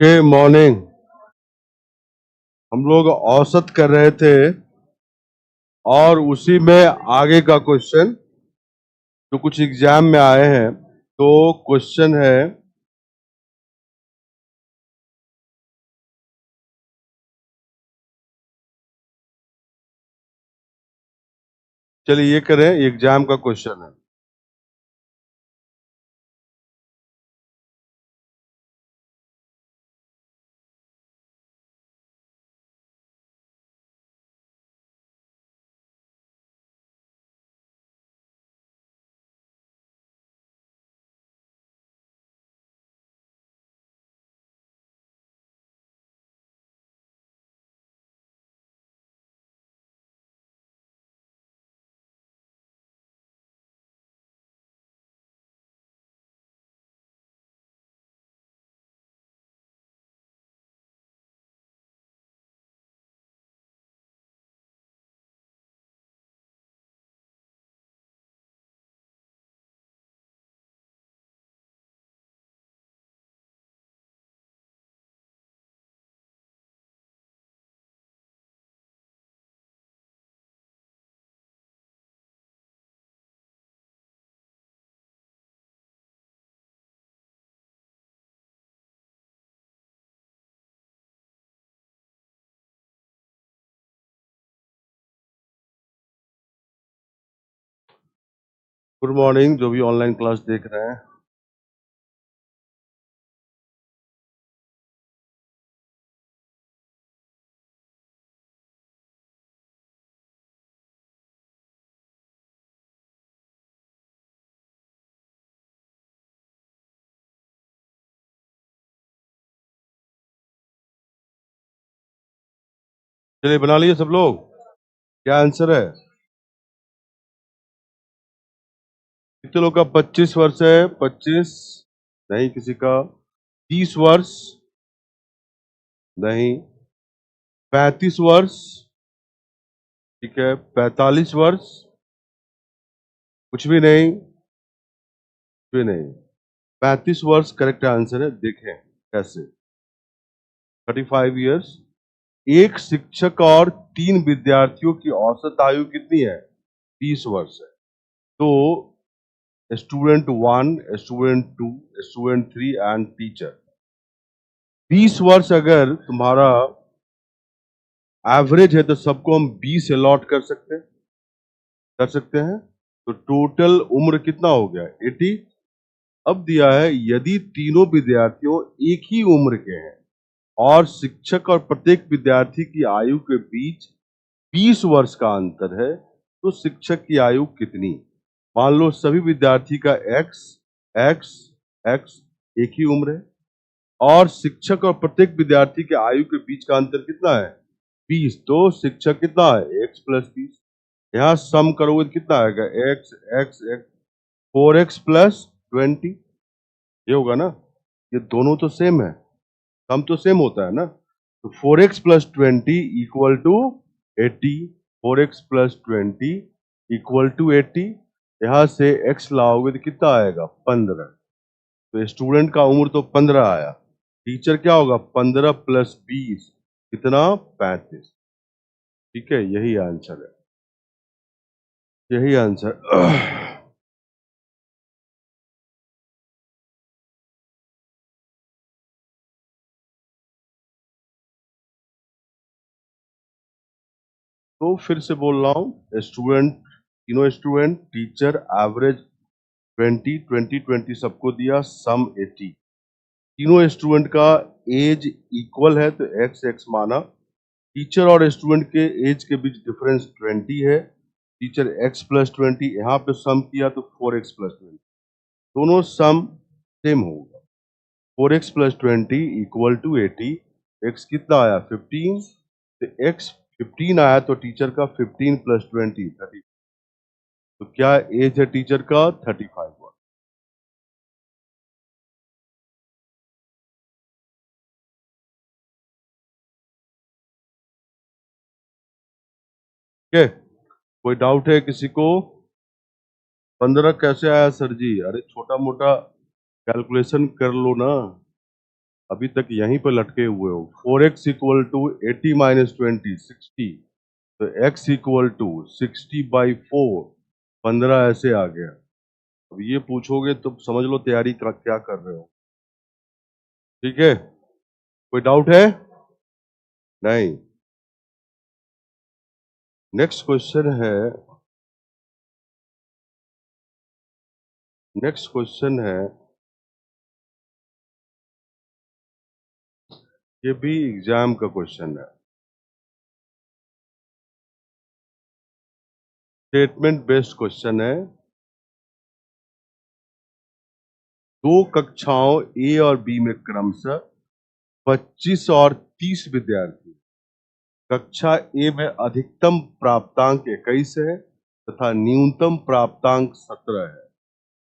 के मॉर्निंग हम लोग औसत कर रहे थे और उसी में आगे का क्वेश्चन जो कुछ एग्जाम में आए हैं। तो क्वेश्चन है, चलिए ये करें, एग्जाम का क्वेश्चन है। गुड मॉर्निंग जो भी ऑनलाइन क्लास देख रहे हैं। चलिए बना लिए सब लोग, क्या आंसर है? कितने लोग का 25 वर्ष है? 25 नहीं, किसी का 30 वर्ष नहीं, 35 वर्ष ठीक है, 45 वर्ष कुछ भी नहीं, कुछ भी नहीं। 35 वर्ष करेक्ट आंसर है। देखें कैसे, 35 इयर्स। एक शिक्षक और 3 विद्यार्थियों की औसत आयु कितनी है? 20 वर्ष है। तो student 1, student 2, student 3 and teacher, 20 वर्ष अगर तुम्हारा एवरेज है तो सबको हम 20 अलॉट कर सकते हैं। तो टोटल उम्र कितना हो गया? 80। अब दिया है यदि तीनों विद्यार्थियों एक ही उम्र के हैं और शिक्षक और प्रत्येक विद्यार्थी की आयु के बीच 20 वर्ष का अंतर है, तो शिक्षक की आयु कितनी? मान लो सभी विद्यार्थी का x x x एक ही उम्र है और शिक्षक और प्रत्येक विद्यार्थी के आयु के बीच का अंतर कितना है? 20। तो शिक्षक कितना है? x plus 20। यहाँ सम करोगे तो कितना आएगा? x x x 4x plus 20, ये होगा ना? ये दोनों तो सेम है, सम तो सेम होता है ना। तो 4x plus 20 equal to 80। 4x plus 20 equal to 80। यहाँ से x लाओगे तो कितना आएगा? 15। तो स्टूडेंट का उम्र तो 15 आया, टीचर क्या होगा? 15 प्लस 20 कितना? 35। ठीक है, यही आंसर है, यही आंसर। तो फिर से बोल रहा हूँ, स्टूडेंट, तीनों स्टूडेंट, टीचर, एवरेज 20 20 20 सबको दिया, सम 80। तीनों स्टूडेंट का एज इक्वल है तो एक्स एक्स माना। टीचर और स्टूडेंट के एज के बीच डिफरेंस 20 है। टीचर x प्लस 20, यहाँ पे सम किया तो 4x प्लस 20, दोनों सम सेम होगा। 4x plus 20 equal to 80। x कितना आया? 15। तो x 15 आया तो टीचर का 15 प्लस 20 30। तो क्या एज है टीचर का? 35 वर्ष। ठीक है, कोई डाउट है किसी को? 15 कैसे आया सर जी? अरे छोटा मोटा कैलकुलेशन कर लो ना। अभी तक यहीं पर लटके हुए हो। 4x इक्वल टू 80 माइनस 20 60, तो x इक्वल टू 60/4 15 ऐसे आ गया। अब ये पूछोगे तो समझ लो तैयारी क्या कर रहे हो। ठीक है, कोई डाउट है? नहीं। नेक्स्ट क्वेश्चन है, ये भी एग्जाम का क्वेश्चन है। स्टेटमेंट बेस्ड क्वेश्चन है। दो कक्षाओं ए और बी में क्रमशः 25 और 30 विद्यार्थी। कक्षा ए में अधिकतम प्राप्तांक 21 है तथा न्यूनतम प्राप्तांक 17 है।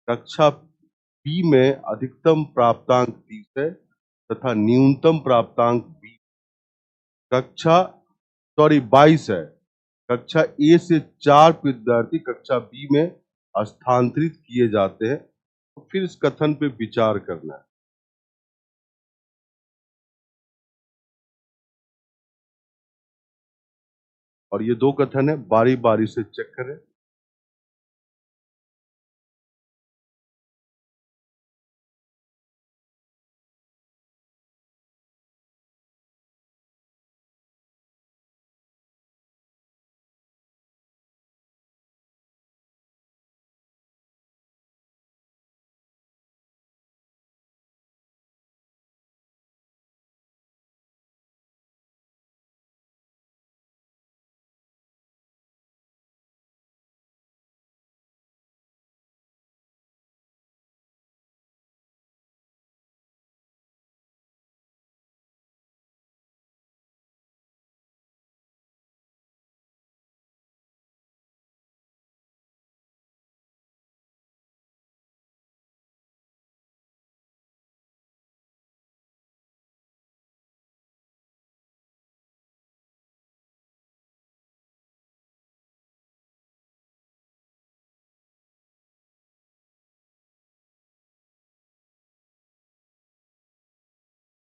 कक्षा बी में अधिकतम प्राप्तांक 30 है तथा न्यूनतम प्राप्तांक 20, कक्षा 22 है। कक्षा ए से 4 विद्यार्थी कक्षा बी में स्थानांतरित किए जाते हैं। तो फिर इस कथन पे विचार करना है। और ये दो कथन है, बारी बारी से चेक करें।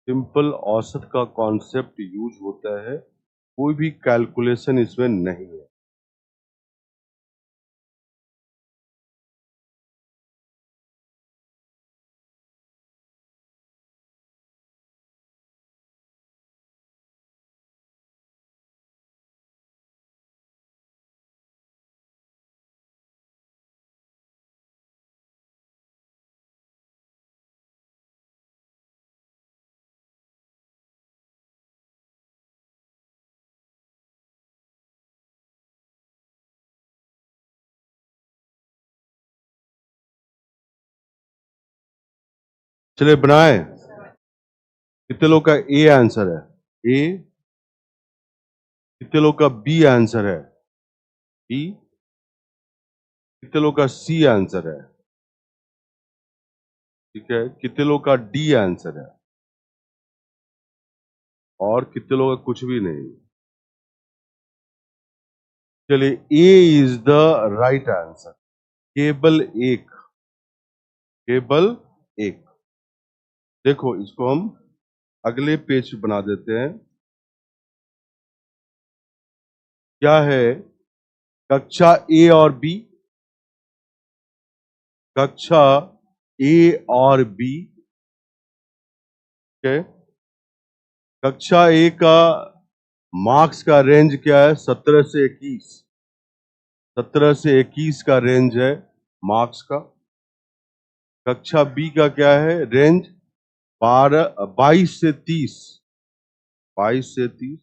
सिंपल औसत का कॉन्सेप्ट यूज होता है, कोई भी कैलकुलेशन इसमें नहीं है। चलिए बनाए। कितने लोग का ए आंसर है? ए। कितने लोग का बी आंसर है? बी। कितने लोग का सी आंसर है? ठीक है, कितने लोग का डी आंसर है? और कितने लोग का कुछ भी नहीं? चलिए, ए इज द राइट आंसर। केवल एक, केवल एक। देखो, इसको हम अगले पेज पे बना देते हैं। क्या है? कक्षा ए और बी, कक्षा ए और बी। कक्षा ए का मार्क्स का रेंज क्या है? 17 से 21। 17 से 21 का रेंज है मार्क्स का। कक्षा बी का क्या है रेंज? 22 से 30। 22 से 30।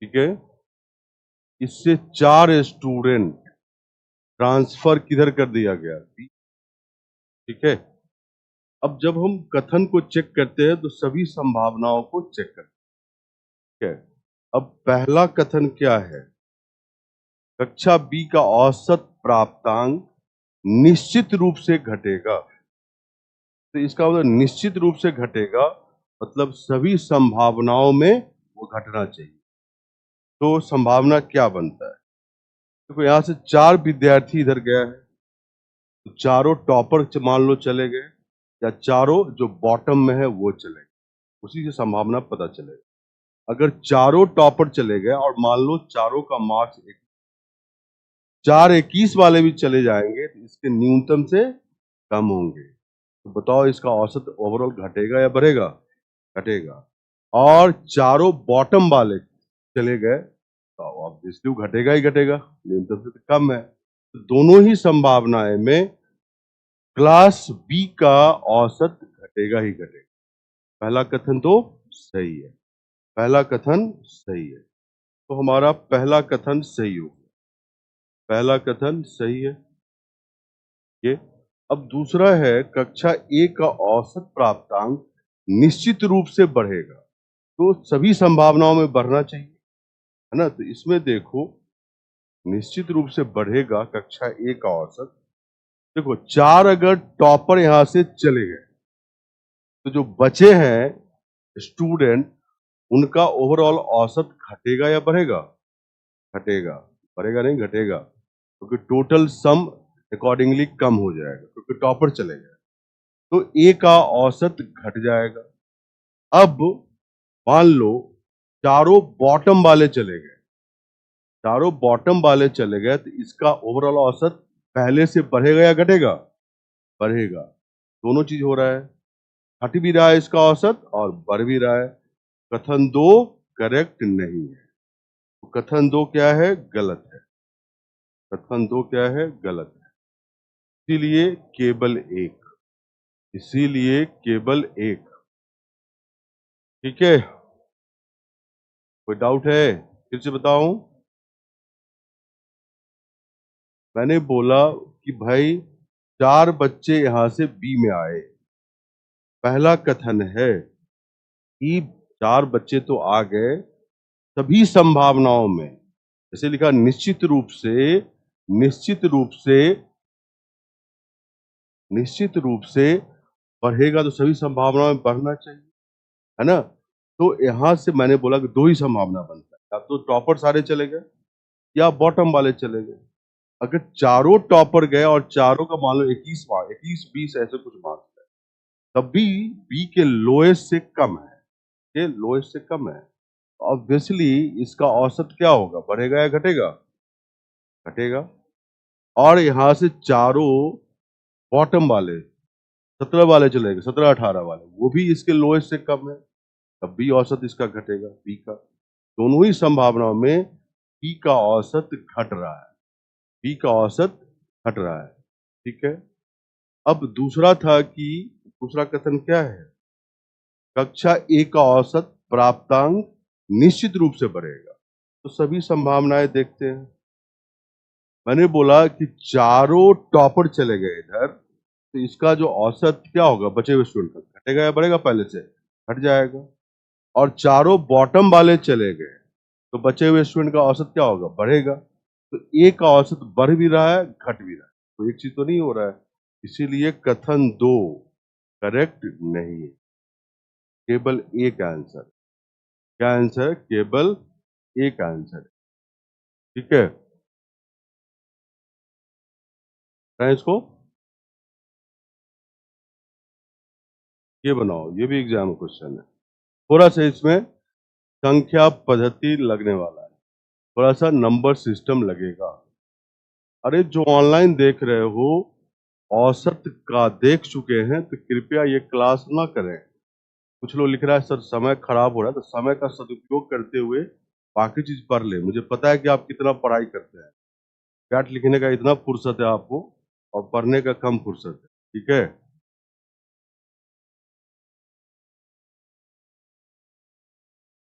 ठीक है, इससे 4 स्टूडेंट ट्रांसफर किधर कर दिया गया? बी। ठीक है, अब जब हम कथन को चेक करते हैं तो सभी संभावनाओं को चेक करते हैं। ठीक है, अब पहला कथन क्या है? कक्षा बी का औसत प्राप्तांक निश्चित रूप से घटेगा। तो इसका मतलब निश्चित रूप से घटेगा, मतलब सभी संभावनाओं में वो घटना चाहिए। तो संभावना क्या बनता है? देखो, यहां से 4 विद्यार्थी इधर गया है, तो चारों टॉपर मान लो चले गए। या चारों जो बॉटम में है वो चले गए, उसी से संभावना पता चलेगा। अगर चारों टॉपर चले गए और मान लो चारों का मार्क्स 421 वाले भी चले जाएंगे तो इसके न्यूनतम से कम होंगे। तो बताओ इसका औसत ओवरऑल घटेगा या बढ़ेगा? घटेगा। और चारों बॉटम वाले चले गए तो ऑब्वियसली वो घटेगा ही घटेगा, न्यूनतम से तो कम है। तो दोनों ही संभावनाएं में क्लास बी का औसत घटेगा ही घटेगा। पहला कथन तो सही है, पहला कथन सही है। तो हमारा पहला कथन सही हो गया, पहला कथन सही है ये। अब दूसरा है कक्षा ए का औसत प्राप्तांक निश्चित रूप से बढ़ेगा, तो सभी संभावनाओं में बढ़ना चाहिए, है ना। तो इसमें देखो निश्चित रूप से बढ़ेगा कक्षा ए का औसत। देखो 4 अगर टॉपर यहां से चले गए तो जो बचे हैं स्टूडेंट उनका ओवरऑल औसत घटेगा या बढ़ेगा? घटेगा। बढ़ेगा नहीं, घटेगा, क्योंकि टोटल सम अकॉर्डिंगली कम हो जाएगा क्योंकि टॉपर चले गए, तो ए का औसत घट जाएगा। अब मान लो चारों बॉटम वाले चले गए, चारों बॉटम वाले चले गए तो इसका ओवरऑल औसत पहले से बढ़ेगा या घटेगा? बढ़ेगा। दोनों चीज हो रहा है, घट भी रहा है इसका औसत और बढ़ भी रहा है। कथन 2 करेक्ट नहीं है। तो कथन 2 क्या है? गलत है। कथन 2 क्या है? गलत है। इसीलिए केवल एक, इसीलिए केवल एक। ठीक है, कोई डाउट है? फिर से बताऊं, मैंने बोला कि भाई 4 बच्चे यहां से बी में आए, पहला कथन है कि 4 बच्चे तो आ गए, सभी संभावनाओं में, जैसे लिखा निश्चित रूप से, निश्चित रूप से, निश्चित रूप से बढ़ेगा तो सभी संभावनाओं में बढ़ना चाहिए, है ना। तो यहां से मैंने बोला कि 2 ही संभावना बनता है, या तो टॉपर सारे चले गए या बॉटम वाले चले गए। अगर चारों टॉपर गए और चारों का मान लो 21 मार्क्स, 21-20 ऐसे कुछ मार्क्स है, तब भी बी के लोएस्ट से कम है, ये लोएस्ट से कम है, ऑब्वियसली इसका औसत क्या होगा? बढ़ेगा या घटेगा? घटेगा। और यहां से चारों बॉटम वाले 17 वाले चले गए, 17-18 वाले, वो भी इसके लोएस्ट से कम है, तब भी औसत इसका घटेगा बी का। दोनों ही संभावनाओं में बी का औसत घट रहा है, बी का औसत घट रहा है। ठीक है। अब दूसरा था कि दूसरा कथन क्या है? कक्षा ए का औसत प्राप्तांक निश्चित रूप से बढ़ेगा। तो सभी संभावनाएं देखते हैं। मैंने बोला कि चारों टॉपर चले गए इधर, तो इसका जो औसत क्या होगा बचे हुए स्टूडेंट का? घटेगा या बढ़ेगा? पहले से घट जाएगा। और चारों बॉटम वाले चले गए तो बचे हुए स्टूडेंट का औसत क्या होगा? बढ़ेगा। तो ए का औसत बढ़ भी रहा है, घट भी रहा है, तो एक चीज तो नहीं हो रहा है। इसीलिए कथन 2 करेक्ट नहीं है, केवल एक आंसर। क्या आंसर है? केवल एक आंसर। ठीक है, इसको ये बनाओ, ये भी एग्जाम क्वेश्चन है। थोड़ा सा इसमें संख्या पद्धति लगने वाला है, थोड़ा सा नंबर सिस्टम लगेगा। अरे जो ऑनलाइन देख रहे हो औसत का देख चुके हैं तो कृपया ये क्लास ना करें। कुछ लोग लिख रहा है सर समय खराब हो रहा है, तो समय का सदुपयोग करते हुए बाकी चीज पढ़ ले। मुझे पता है कि आप कितना पढ़ाई करते हैं, कैट लिखने का इतना फुर्सत है आपको और पढ़ने का कम फुर्सत है। ठीक है,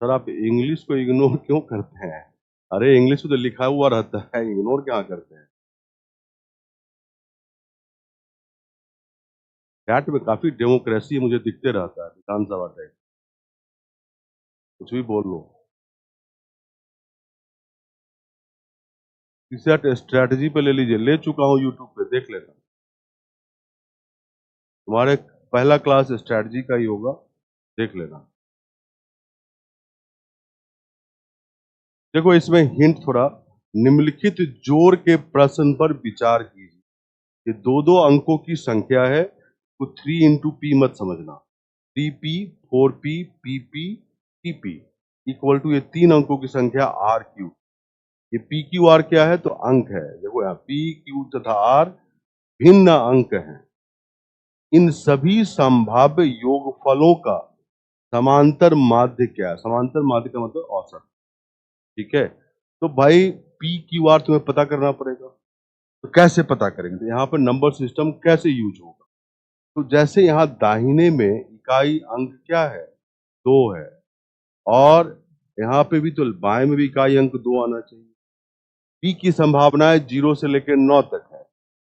सर आप इंग्लिश को इग्नोर क्यों करते हैं? अरे इंग्लिश में तो लिखा हुआ रहता है, इग्नोर क्या करते हैं? कैट में काफी डेमोक्रेसी मुझे दिखते रहता है, विधानसभा टाइप, कुछ भी बोल लो। रिसर्च स्ट्रेटजी पे ले लीजिए, ले चुका हूँ यूट्यूब पे, देख लेना। तुम्हारे पहला क्लास स्ट्रेटजी का ही होगा, देख लेना। देखो इसमें हिंट थोड़ा, निम्नलिखित जोड़ के प्रश्न पर विचार कीजिए। ये 2-2 अंकों की संख्या है, तो 3 इंटू पी मत समझना, 3p 4p pp pp equal to ये 3 अंकों की संख्या आर क्यू। ये पी क्यू आर क्या है? तो अंक है। देखो यहाँ पी क्यू तथा आर भिन्न अंक हैं। इन सभी संभाव्य योगफलों का समांतर माध्य क्या है? समांतर माध्य का मतलब औसत। ठीक है, तो भाई पी क्यू आर तुम्हें पता करना पड़ेगा। तो कैसे पता करेंगे? तो यहाँ पर नंबर सिस्टम कैसे यूज होगा? तो जैसे यहाँ दाहिने में इकाई अंक क्या है? 2 है, और यहाँ पे भी तो बाएं में भी इकाई अंक 2 आना चाहिए। पी की संभावना है 0 से लेकर 9 तक है,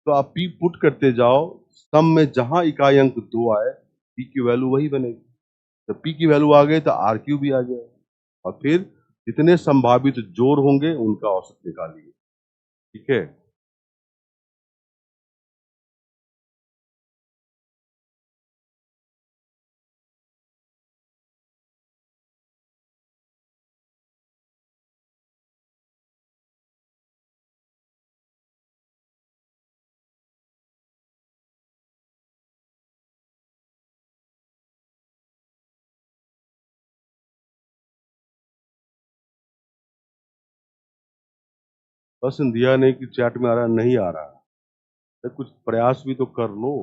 तो आप पी पुट करते जाओ, सम में जहां इकाई अंक 2 आए पी की वैल्यू वही बनेगी। तो पी की वैल्यू आ गई तो आर क्यू भी आ जाएगा, और फिर जितने संभावित जोड़ होंगे उनका औसत निकालिए। ठीक है, बस दिया नहीं कि चैट में आ रहा नहीं आ रहा, तो कुछ प्रयास भी तो कर लो।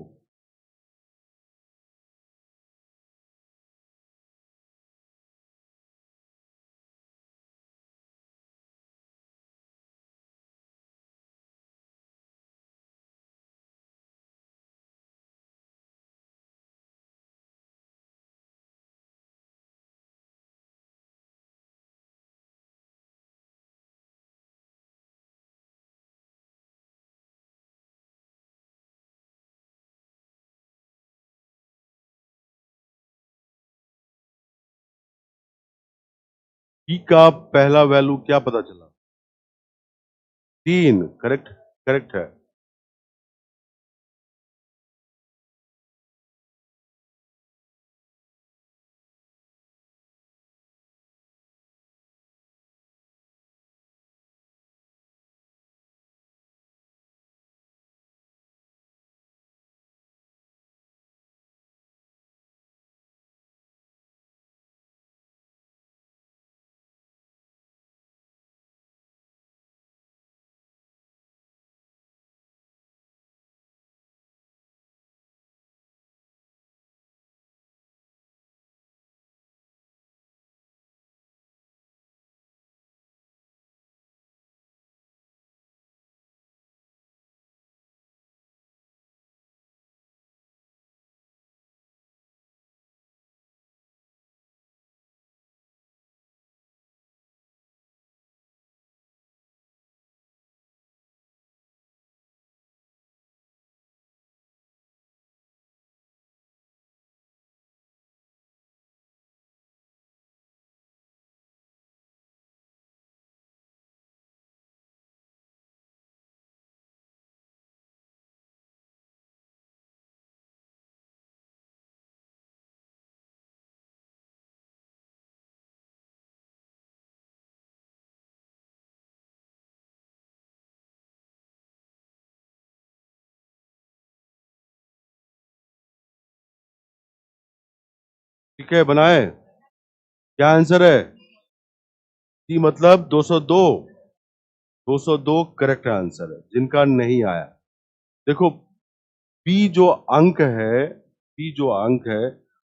पी का पहला वैल्यू क्या पता चला? 3। करेक्ट, करेक्ट है। ठीक है, बनाए। क्या आंसर है? टी मतलब 202। 202 करेक्ट आंसर है। जिनका नहीं आया, देखो पी जो अंक है, पी जो अंक है,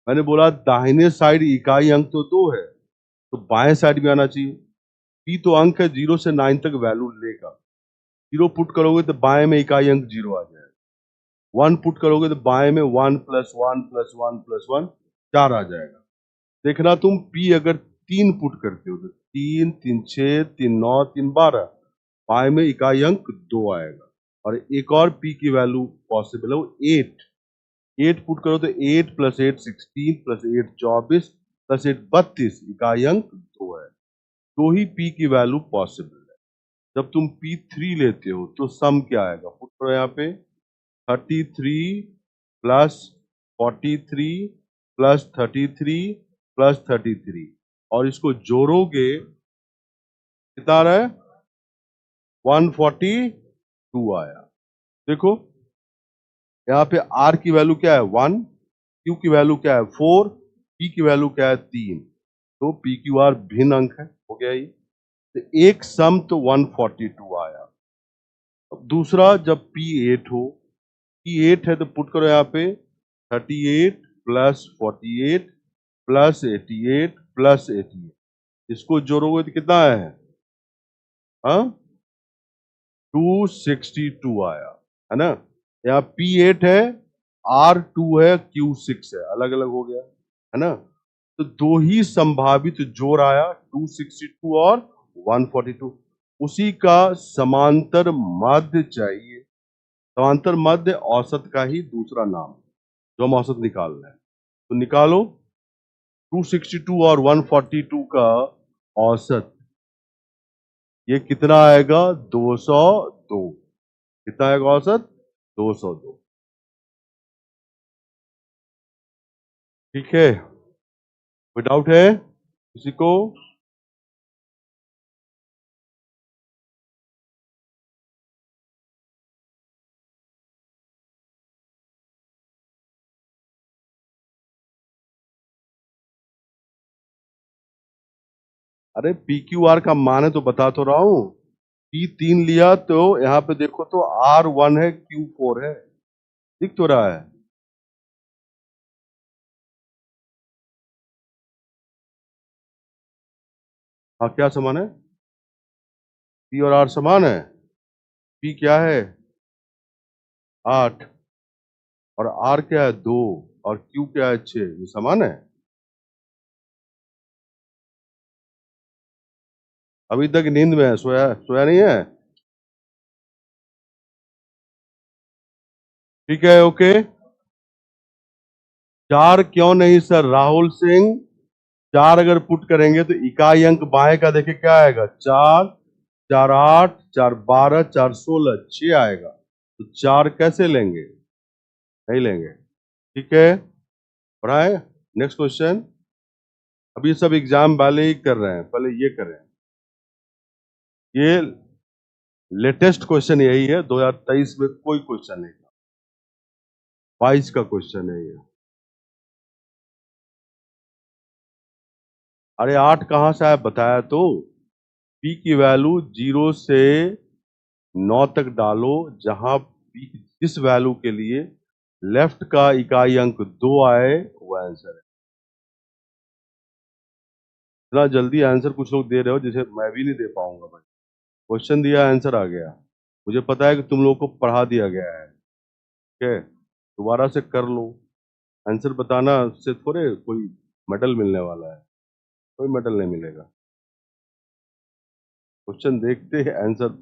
मैंने बोला दाहिने साइड इकाई अंक तो 2 है, तो बाएं साइड भी आना चाहिए। पी तो अंक है, 0 से 9 तक वैल्यू लेगा। 0 पुट करोगे तो बाएं में इकाई अंक 0 आ जाएगा। 1 पुट करोगे तो बाएं में 1 प्लस 1 प्लस 1 प्लस 1 4 आ जाएगा। देखना तुम पी अगर 3 पुट करते हो तो 3 3 6 3 9 3 12, बाएं में इकाई अंक 2 आएगा। और एक और पी की वैल्यू पॉसिबल है, वो 8। 8 पुट करो तो 8 प्लस 8 16 प्लस 8 24 प्लस 8 32, इकाई अंक 2 है। तो ही पी की वैल्यू पॉसिबल है। जब तुम P3 लेते हो तो सम क्या आएगा? पुट करो यहाँ पे 33 प्लस 43 प्लस 33 प्लस 33, और इसको जोड़ोगे कितना आ रहा है? 142 आया। देखो यहाँ पे R की वैल्यू क्या है 1, Q की वैल्यू क्या है 4, P की वैल्यू क्या है 3। तो P Q R भिन्न अंक है, हो गया ये। तो एक सम तो 142 आया। अब दूसरा जब P 8 हो, P 8 है तो पुट करो यहाँ पे 38 प्लस 48 प्लस 88 प्लस 88, इसको जोड़ोगे तो कितना है? हाँ, 262 आया, है ना। यहाँ P8 है, R2 है, Q6 है, अलग अलग हो गया, है ना। तो दो ही संभावित जोड़ आया, 262 और 142। उसी का समांतर माध्य चाहिए। समांतर माध्य औसत का ही दूसरा नाम, जो हम औसत निकाल रहे हैं। तो निकालो 262 और 142 का औसत, ये कितना आएगा? 202। कितना आएगा औसत? 202। ठीक है, कोई डाउट है किसी को? अरे पी क्यू आर का मान है तो बता तो रहा हूं। पी 3 लिया तो यहां पे देखो तो R1 है, Q4 है, दिख तो रहा है। हाँ, क्या समान है? पी और आर समान है। पी क्या है? 8, और आर क्या है? 2, और क्यू क्या है? 6। ये समान है। अभी तक नींद में है, सोया सोया नहीं है। ठीक है, ओके। 4 क्यों नहीं सर राहुल सिंह? 4 अगर पुट करेंगे तो इकाई अंक बाएं का देखिए क्या आएगा? 4, 4 8, 4 12, 4 16, 6 आएगा। तो 4 कैसे लेंगे? नहीं लेंगे। ठीक है, पढ़ाए। Next question. अभी सब एग्जाम वाले ही कर रहे हैं, पहले ये करें। ये लेटेस्ट क्वेश्चन यही है, 2023 में कोई क्वेश्चन नहीं था, 22 का क्वेश्चन है ये। अरे 8 कहां से आया बताया तो। पी की वैल्यू 0 से 9 तक डालो, जहां पी जिस वैल्यू के लिए लेफ्ट का इकाई अंक 2 आए वो आंसर है। इतना जल्दी आंसर कुछ लोग दे रहे हो जिसे मैं भी नहीं दे पाऊंगा भाई। क्वेश्चन दिया, आंसर आ गया। मुझे पता है कि तुम लोग को पढ़ा दिया गया है, ठीक है, दोबारा से कर लो। आंसर बताना से थोड़े कोई मेडल मिलने वाला है, कोई मेडल नहीं मिलेगा। क्वेश्चन देखते हैं, आंसर।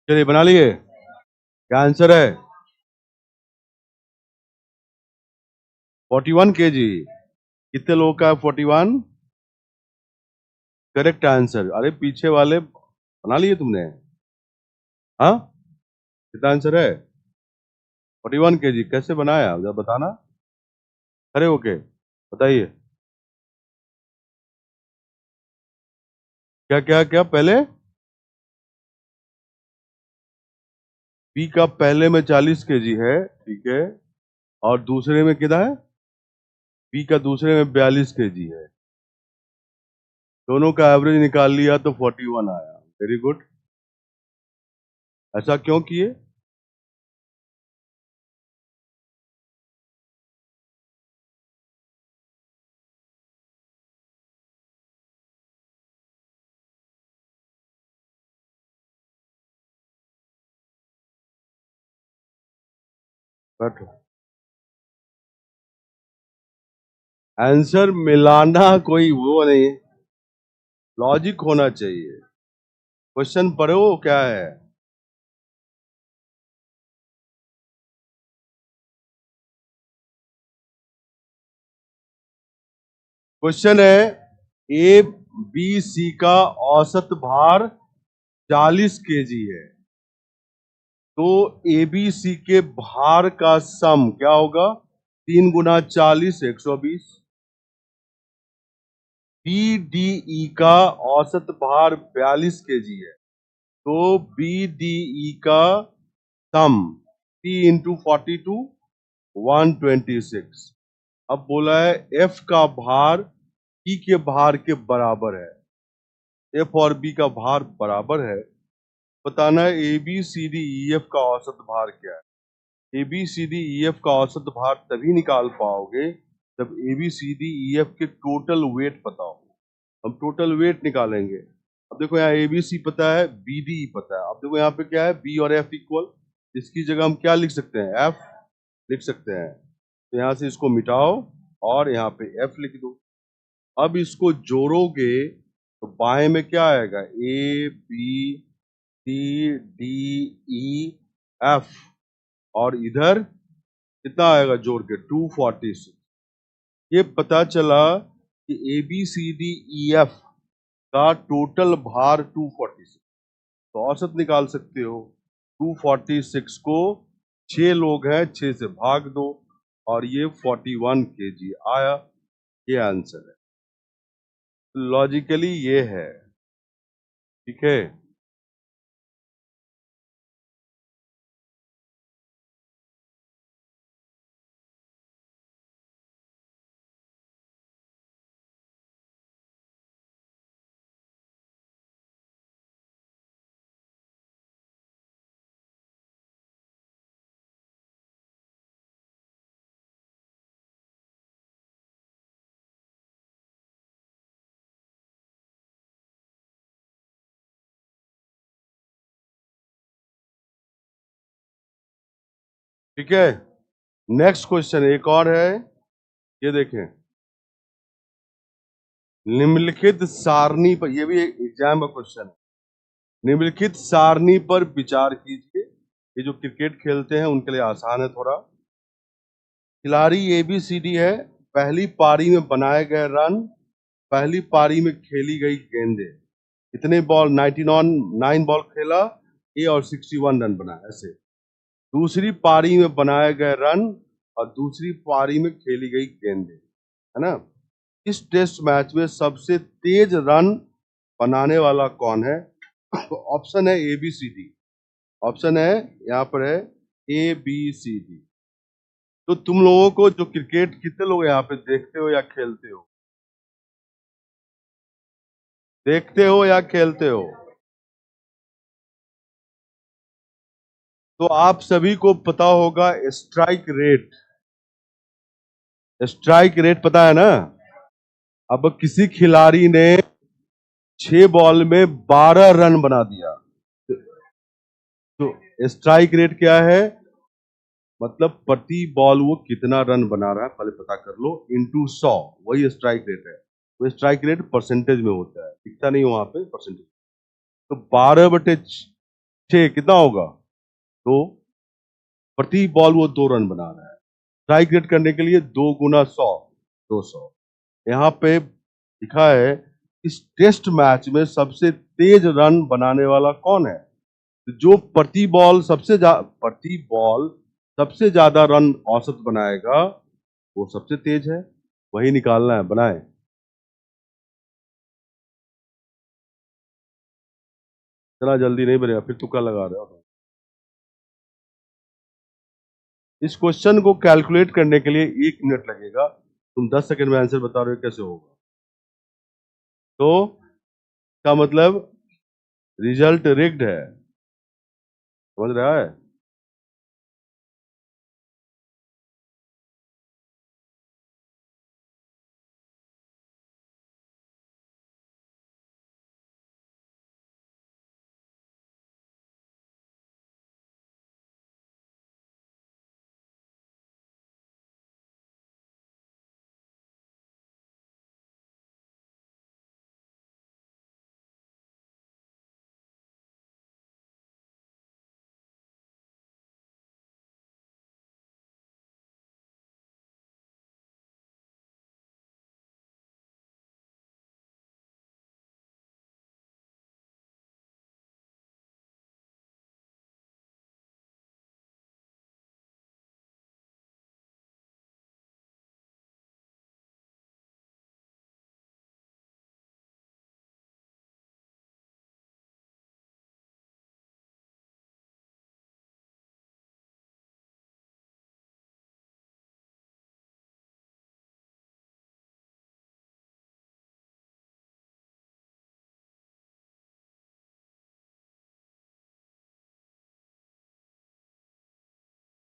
चलिए बना लिए, क्या आंसर है? 41 kg। कितने लोगों का है 41? Correct answer. अरे पीछे वाले बना लिए तुमने? हाँ, कितना आंसर है? 41 kg कैसे बनाया जरा बताना, खड़े होके बताइए। क्या क्या क्या पहले? बी का पहले में 40 kg है, ठीक है, और दूसरे में कितना है? बी का दूसरे में 42 kg है। दोनों का एवरेज निकाल लिया तो 41 आया। Very good. ऐसा क्यों किए? बैठो। आंसर मिलाना कोई वो नहीं, लॉजिक होना चाहिए। क्वेश्चन पढ़ो क्या है। क्वेश्चन है ए बी सी का औसत भार 40 kg है, तो ए बी सी के भार का सम क्या होगा? 3 गुना 40 120। बी डी ई का औसत भार 42 kg है, तो बी डी ई का सम 3 × 42 126। अब बोला है एफ का भार ई के भार के बराबर है। एफ और बी का भार बराबर है, बताना है A B C D E F का औसत भार क्या है। A B C D E F का औसत भार तभी निकाल पाओगे जब A B C D E F के टोटल वेट पता हो। हम टोटल वेट निकालेंगे। अब देखो यहाँ ए बी सी पता है, बी डी पता है। अब देखो यहाँ पे क्या है, बी और एफ इक्वल, इसकी जगह हम क्या लिख सकते हैं? एफ लिख सकते हैं। तो यहाँ से इसको मिटाओ और यहाँ पे एफ लिख दो। अब इसको जोड़ोगे तो बाएं में क्या आएगा? A B C D E F, और इधर कितना आएगा जोड़ के? 246। ये पता चला कि A B C D E F का टोटल भार 246। तो औसत निकाल सकते हो। 246 को 6 लोग हैं, 6 से भाग दो और ये 41 kg आया। ये आंसर है। लॉजिकली ये है, ठीक है। ठीक है, नेक्स्ट क्वेश्चन एक और है, ये देखें। निम्नलिखित सारणी पर, ये भी एक एग्जाम का क्वेश्चन है। निम्नलिखित सारणी पर विचार कीजिए। ये जो क्रिकेट खेलते हैं उनके लिए आसान है थोड़ा। खिलाड़ी ए बी सी डी है। पहली पारी में बनाए गए रन, पहली पारी में खेली गई गेंदें। कितने बॉल? 99 बॉल खेला, ए और 61 रन बना, ऐसे। दूसरी पारी में बनाए गए रन और दूसरी पारी में खेली गई गेंदें, है ना। इस टेस्ट मैच में सबसे तेज रन बनाने वाला कौन है? ऑप्शन है A B C D. Option है, यहाँ पर है ए बी सी डी। तो तुम लोगों को जो क्रिकेट, कितने लोग यहाँ पे देखते हो या खेलते हो? देखते हो या खेलते हो? तो आप सभी को पता होगा स्ट्राइक रेट। स्ट्राइक रेट पता है ना। अब किसी खिलाड़ी ने 6 बॉल में 12 रन बना दिया, तो स्ट्राइक रेट क्या है? मतलब प्रति बॉल वो कितना रन बना रहा है पहले पता कर लो, इंटू 100, वही स्ट्राइक रेट है। वो स्ट्राइक रेट परसेंटेज में होता है, दिखता नहीं वहां पे परसेंटेज। तो 12/6 कितना होगा? तो प्रति बॉल वो 2 रन बना रहा है। स्ट्राइक रेट करने के लिए 2 गुना 100, 200। यहाँ पे लिखा है इस टेस्ट मैच में सबसे तेज रन बनाने वाला कौन है? जो प्रति बॉल सबसे ज्यादा रन औसत बनाएगा वो सबसे तेज है, वही निकालना है। बनाए। इतना जल्दी नहीं बनेगा, फिर तुक्का लगा रहे हो। इस क्वेश्चन को कैलकुलेट करने के लिए 1 मिनट लगेगा। तुम 10 सेकंड में आंसर बता रहे हो, कैसे होगा? तो इसका मतलब रिजल्ट रिग्ड है, समझ रहा है?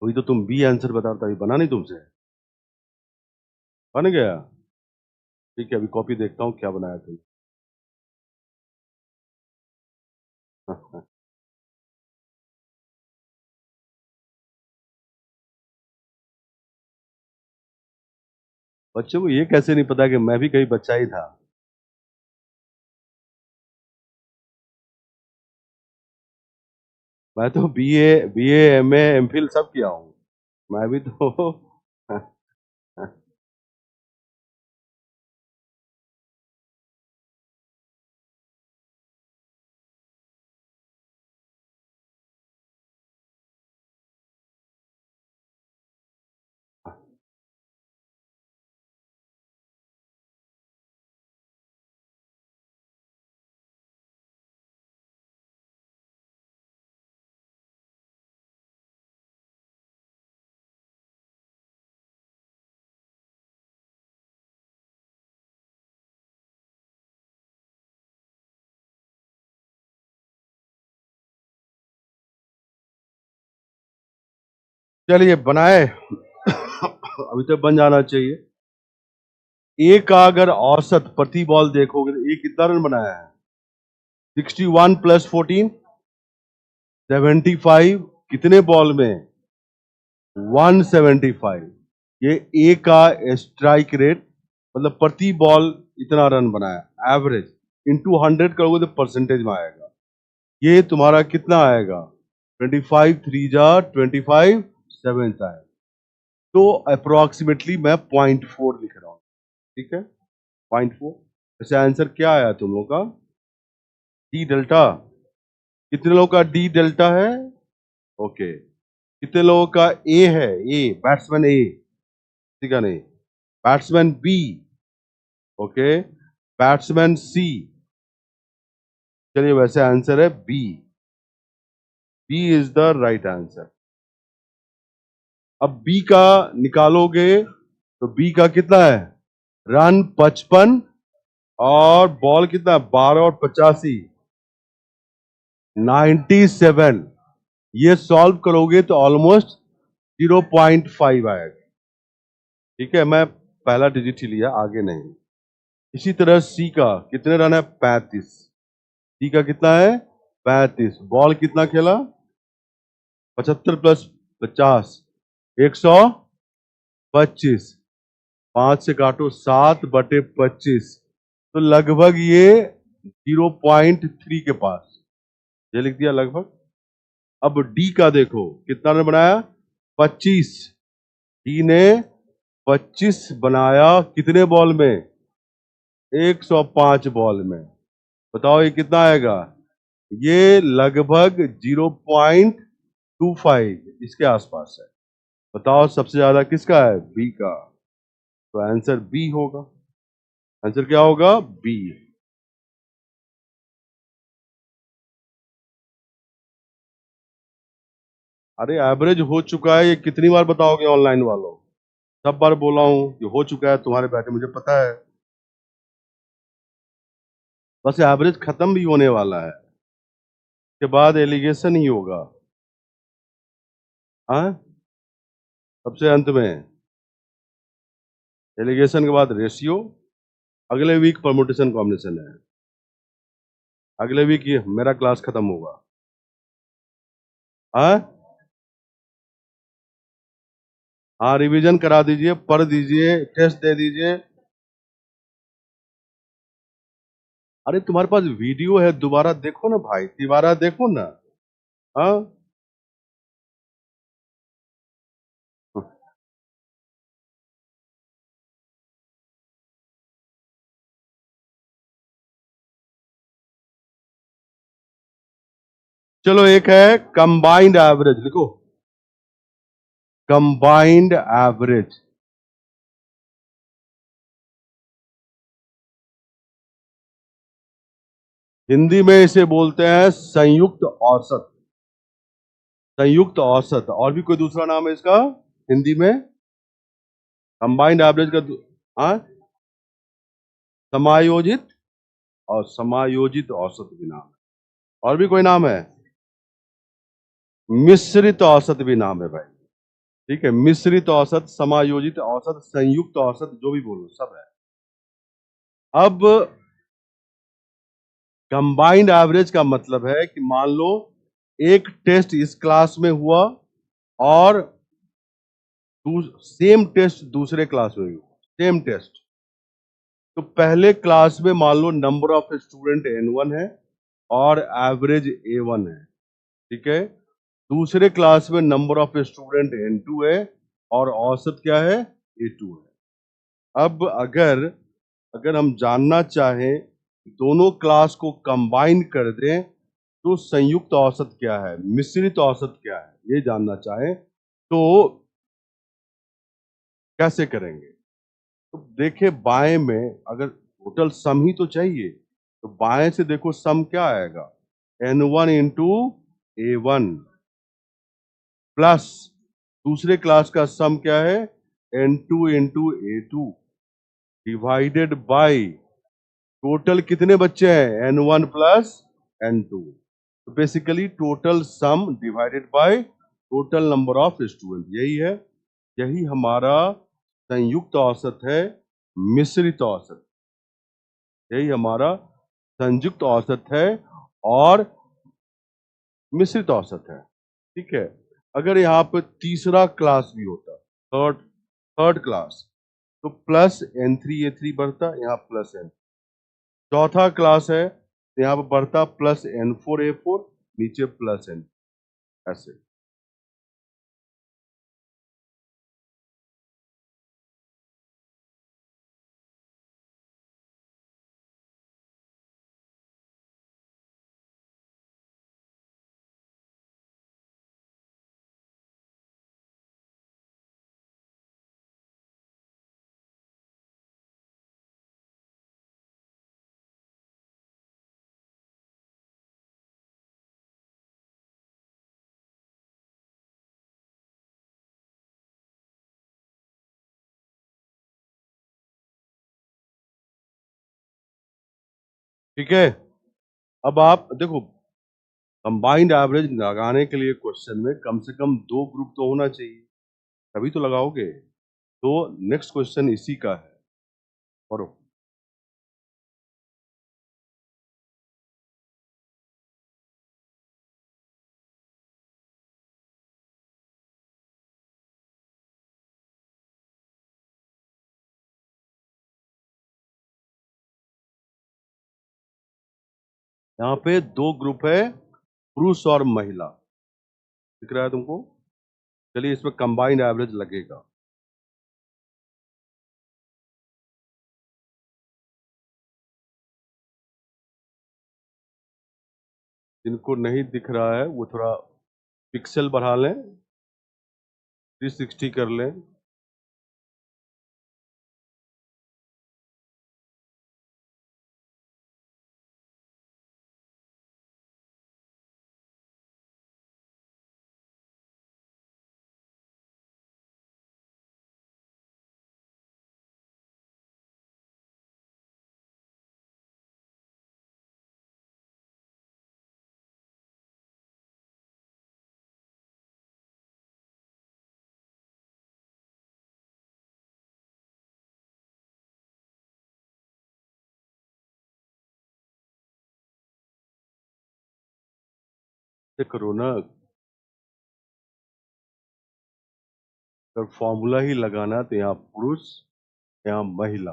वही तो तुम बी आंसर बताता, ये बना नहीं तुमसे? बन गया? ठीक है, अभी कॉपी देखता हूँ क्या बनाया तुम। बच्चों को ये कैसे नहीं पता कि मैं भी कहीं बच्चा ही था। मैं तो बीए एमए एमफिल सब किया हूँ। मैं भी तो चलिए बनाए। अभी तो बन जाना चाहिए। ए का अगर औसत प्रति बॉल देखोगे तो ए कितना रन बनाया है? 61 प्लस 14, 75। कितने बॉल में? 175। ये ए का स्ट्राइक रेट, मतलब प्रति बॉल इतना रन बनाया, एवरेज इंटू 100 करोगे तो परसेंटेज में आएगा। ये तुम्हारा कितना आएगा? 25 3 जा 25 7 आएगा। तो अप्रोक्सीमेटली मैं 0.4 लिख रहा हूं, ठीक है? 0.4। वैसे आंसर क्या आया तुम लोग का? D delta. कितने लोगों का डी डेल्टा है? ओके। कितने लोगों का ए है? ए बैट्समैन ए, ठीक है? नहीं, batsman B, okay, batsman C. चलिए, वैसे आंसर है B. B is the right answer. अब बी का निकालोगे तो बी का कितना है? रन 55 और बॉल कितना? 12 और 85, 97। ये सॉल्व करोगे तो ऑलमोस्ट 0.5 आएगा, ठीक है? मैं पहला डिजिट ही लिया, आगे नहीं। इसी तरह सी का कितने रन है? 35। सी का कितना है? 35। बॉल कितना खेला? 75 प्लस 50, 125। 5 से काटो, 7/25, तो लगभग ये 0.3 के पास, ये लिख दिया लगभग। अब डी का देखो कितना रन बनाया? 25। डी ने 25 बनाया कितने बॉल में? 105 बॉल में। बताओ ये कितना आएगा? ये लगभग 0.25 इसके आसपास है। बताओ सबसे ज्यादा किसका है? बी का। तो आंसर बी होगा। आंसर क्या होगा? बी। अरे एवरेज हो चुका है, ये कितनी बार बताओगे ऑनलाइन वालों? सब बार बोला हूं कि हो चुका है तुम्हारे बैठे, मुझे पता है। बस एवरेज खत्म भी होने वाला है, उसके बाद एलिगेशन ही होगा। हाँ, सबसे अंत में एलिगेशन के बाद रेशियो। अगले वीक परमुटेशन कॉम्बिनेशन है। अगले वीक ये मेरा क्लास खत्म होगा। हाँ हाँ, रिवीजन करा दीजिए, पढ़ दीजिए, टेस्ट दे दीजिए। अरे तुम्हारे पास वीडियो है, दोबारा देखो ना भाई, दोबारा देखो ना। हाँ, चलो एक है कंबाइंड एवरेज, लिखो कंबाइंड एवरेज। हिंदी में इसे बोलते हैं संयुक्त औसत। संयुक्त औसत, और भी कोई दूसरा नाम है इसका हिंदी में? कंबाइंड एवरेज का हाँ, समायोजित और समायोजित औसत भी नाम है। और भी कोई नाम है? मिश्रित औसत भी नाम है भाई। ठीक है, मिश्रित औसत, समायोजित औसत, संयुक्त औसत, जो भी बोलो सब है। अब कंबाइंड एवरेज का मतलब है कि मान लो एक टेस्ट इस क्लास में हुआ और सेम टेस्ट दूसरे क्लास में हुआ, सेम टेस्ट। तो पहले क्लास में मान लो नंबर ऑफ स्टूडेंट n1 है और एवरेज a1 है, ठीक है। दूसरे क्लास में नंबर ऑफ स्टूडेंट n2 है और औसत क्या है? a2 है। अब अगर अगर हम जानना चाहें दोनों क्लास को कंबाइन कर दें तो संयुक्त औसत क्या है, मिश्रित औसत क्या है, ये जानना चाहें तो कैसे करेंगे? तो देखिए बाएं में अगर टोटल सम ही तो चाहिए, तो बाएं से देखो सम क्या आएगा? n1 इंटू a1 प्लस दूसरे क्लास का सम क्या है? n2 into a2 divided by total कितने बच्चे हैं? n1 plus n2। तो basically total sum divided by total number of student, यही है, यही हमारा संयुक्त औसत है, मिश्रित औसत, यही हमारा संयुक्त औसत है और मिश्रित औसत है। ठीक है, अगर यहाँ पे तीसरा क्लास भी होता, थर्ड थर्ड क्लास, तो प्लस n3 a3 बढ़ता, यहाँ प्लस n। चौथा क्लास है तो यहाँ पर बढ़ता प्लस n4 a4, नीचे प्लस n, ऐसे। ठीक है, अब आप देखो कंबाइंड एवरेज लगाने के लिए क्वेश्चन में कम से कम दो ग्रुप तो होना चाहिए, तभी तो लगाओगे। तो नेक्स्ट क्वेश्चन इसी का है, पढ़ो। यहाँ पे दो ग्रुप है, पुरुष और महिला, दिख रहा है तुमको? चलिए इसमें कंबाइंड एवरेज लगेगा। जिनको नहीं दिख रहा है वो थोड़ा पिक्सल बढ़ा लें, 360 कर लें। ये करो ना, अगर फॉर्मूला ही लगाना है तो यहाँ पुरुष, यहाँ महिला।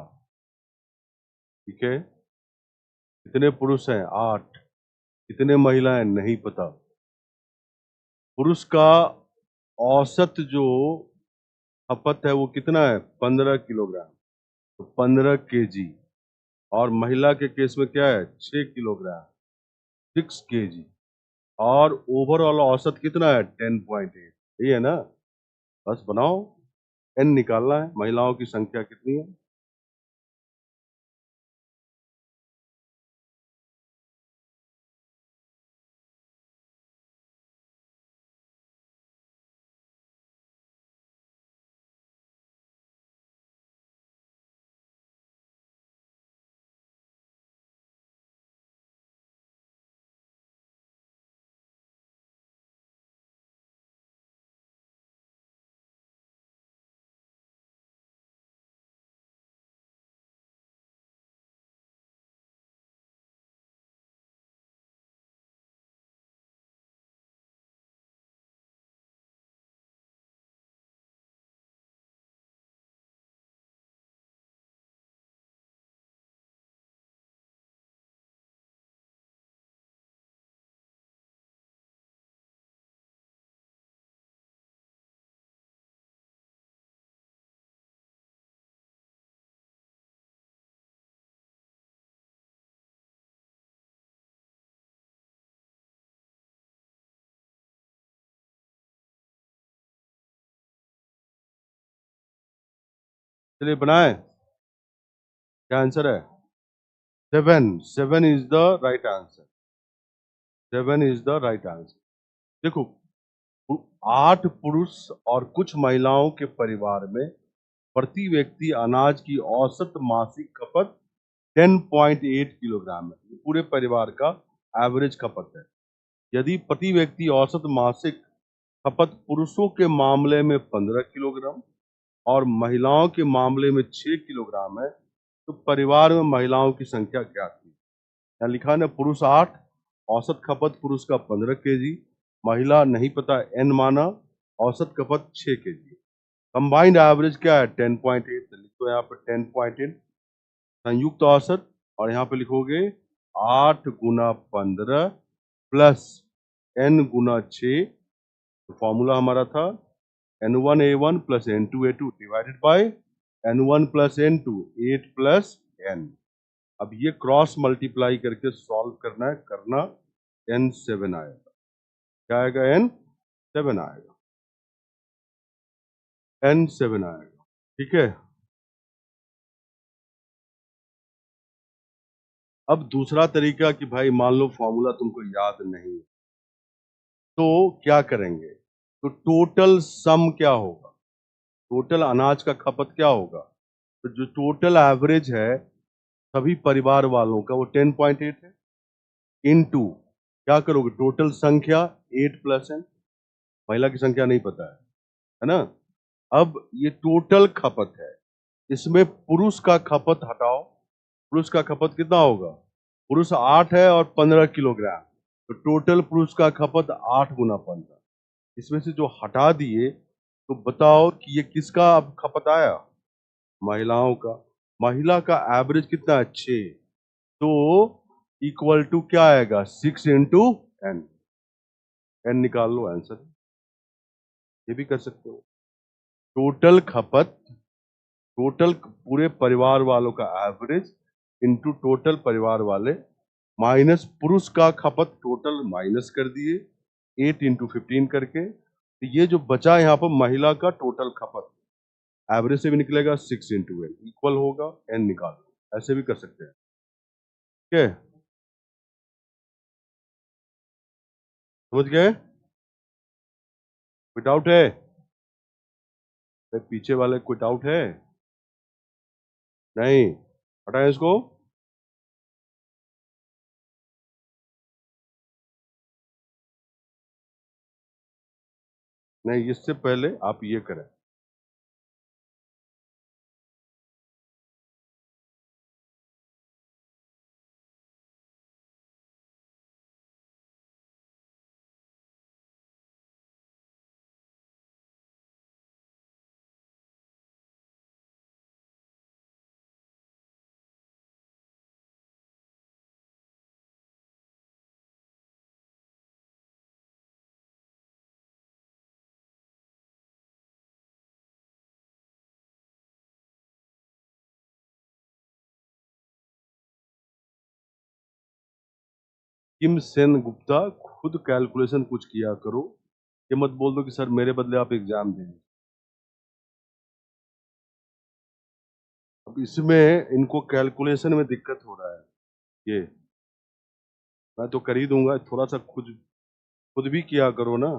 ठीक है, कितने पुरुष हैं? 8। कितने महिलाएं? नहीं पता। पुरुष का औसत जो खपत है वो कितना है? 15 किलोग्राम। तो 15 केजी। और महिला के केस में क्या है? 6 किलोग्राम, 6 केजी। और ओवरऑल औसत कितना है? 10.8। ये है ना? बस बनाओ, एन निकालना है। महिलाओं की संख्या कितनी है? चलिए बनाए। क्या आंसर है? 7। 7 is the right answer. 7 is the right answer. देखो, 8 पुरुष और कुछ महिलाओं के परिवार में प्रति व्यक्ति अनाज की औसत मासिक खपत 10.8 किलोग्राम है। ये पूरे परिवार का एवरेज खपत है। यदि प्रति व्यक्ति औसत मासिक खपत पुरुषों के मामले में 15 किलोग्राम और महिलाओं के मामले में 6 किलोग्राम है, तो परिवार में महिलाओं की संख्या क्या थी? यहाँ लिखा है ना, पुरुष 8, औसत खपत पुरुष का 15 केजी, महिला नहीं पता, एन माना, औसत खपत 6 केजी। कंबाइंड एवरेज क्या है? 10.8। लिखो यहाँ पे 10.8 संयुक्त औसत, और यहाँ पे लिखोगे 8 गुना 15 प्लस n गुना 6। तो फॉर्मूला हमारा था n1a1 plus n2a2 divided by n1 plus n2, 8 plus n। अब ये क्रॉस मल्टीप्लाई करके सॉल्व करना है, करना। n7 आएगा। क्या आएगा? n7 आएगा। n7 आएगा। ठीक है। अब दूसरा तरीका कि भाई मान लो फॉर्मूला तुमको याद नहीं, तो क्या करेंगे? तो टोटल सम क्या होगा? टोटल अनाज का खपत क्या होगा? तो जो टोटल एवरेज है सभी परिवार वालों का वो 10.8 है। इनटू क्या करोगे? टोटल संख्या 8 प्लस n। महिला की संख्या नहीं पता है ना? अब ये टोटल खपत है, इसमें पुरुष का खपत हटाओ। पुरुष का खपत कितना होगा? पुरुष 8 है और 15 किलोग्राम, तो टोटल पुरुष का खपत 8 गुना 15। इसमें से जो हटा दिए, तो बताओ कि ये किसका अब खपत आया? महिलाओं का। महिला का एवरेज कितना है? 6। तो इक्वल टू क्या आएगा? 6 इंटू एन। एन निकाल लो, आंसर। ये भी कर सकते हो। टोटल खपत, टोटल पूरे परिवार वालों का एवरेज इंटू टोटल परिवार वाले माइनस पुरुष का खपत टोटल माइनस कर दिए 8 इंटू 15 करके, तो ये जो बचा यहाँ पर महिला का टोटल खपत एवरेज से भी निकलेगा 6 इंटू एन इक्वल होगा एन निकाल दो। ऐसे भी कर सकते हैं। ठीक है, समझ गए? कोई डाउट है? पीछे वाले कोई डाउट है? नहीं, हटाएं इसको। नहीं, इससे पहले आप ये करें। किम सेन गुप्ता, खुद कैलकुलेशन कुछ किया करो, ये मत बोल दो कि सर मेरे बदले आप एग्जाम दें। अब इसमें इनको कैलकुलेशन में दिक्कत हो रहा है। ये मैं तो कर ही दूंगा, थोड़ा सा खुद खुद भी किया करो ना।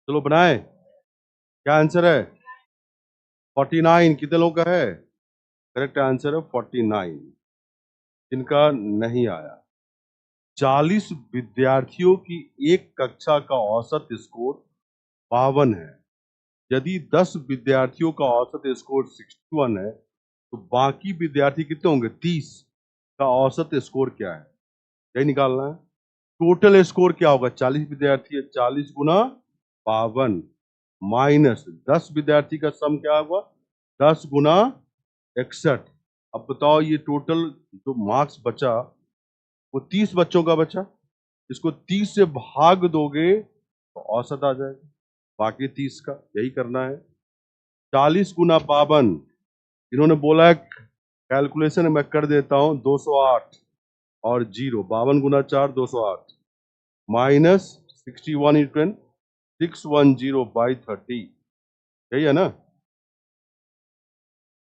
चलो बनाए, क्या आंसर है? 49। कितने लोग का है? करेक्ट आंसर है 49। जिनका नहीं आया, 40 विद्यार्थियों की एक कक्षा का औसत स्कोर 52 है। यदि 10 विद्यार्थियों का औसत स्कोर 61 है, तो बाकी विद्यार्थी कितने होंगे? 30 का औसत स्कोर क्या है, यही निकालना है। टोटल स्कोर क्या होगा? 40 विद्यार्थी है, 40 गुना 52 माइनस 10 विद्यार्थी का सम क्या होगा? 10 गुना 61। अब बताओ ये टोटल जो मार्क्स बचा वो 30 बच्चों का बचा, इसको 30 से भाग दोगे तो औसत आ जाएगा बाकी 30 का। यही करना है। 40 गुना 52, इन्होंने बोला है कैलकुलेशन मैं कर देता हूं, 208 और 0, 52 गुना 4 208 माइनस 61 इंटू 610 बाई 30, यही है ना?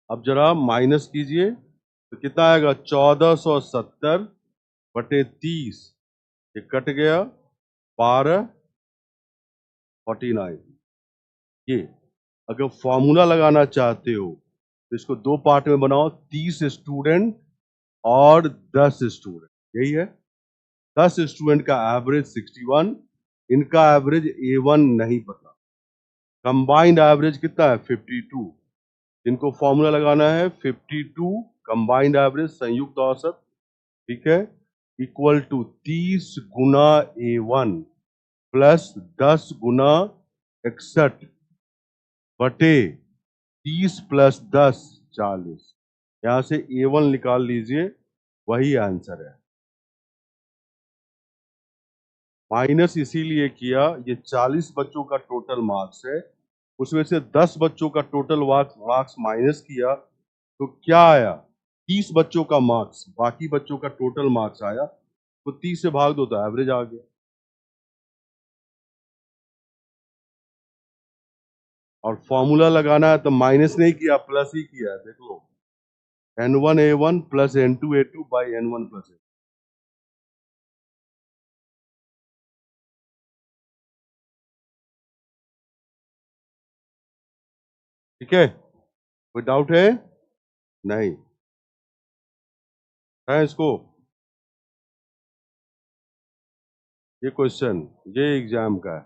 अब जरा माइनस कीजिए तो कितना आएगा? 1470 बटे 30, ये कट गया 12 49। ये अगर फॉर्मूला लगाना चाहते हो तो इसको दो पार्ट में बनाओ, 30 स्टूडेंट और 10 स्टूडेंट, यही है। 10 स्टूडेंट का एवरेज 61, इनका एवरेज A1 नहीं पता। कंबाइंड एवरेज कितना है? 52। इनको फॉर्मूला लगाना है 52 कंबाइंड एवरेज संयुक्त औसत, ठीक है, इक्वल टू 30 गुना A1 प्लस 10 गुना 61 बटे 30 प्लस 10 40। यहां से A1 निकाल लीजिए, वही आंसर है। माइनस इसीलिए किया, ये 40 बच्चों का टोटल मार्क्स है, उसमें से 10 बच्चों का टोटल मार्क्स माइनस किया तो क्या आया? 30 बच्चों का मार्क्स, बाकी बच्चों का टोटल मार्क्स आया, तो 30 से भाग दो तो एवरेज आ गया। और फॉर्मूला लगाना है तो माइनस नहीं किया, प्लस ही किया है, देख लो। N1A1 plus N2A2 by N1 plus A। ठीक है, कोई डाउट है? नहीं है इसको? ये क्वेश्चन ये एग्जाम का है।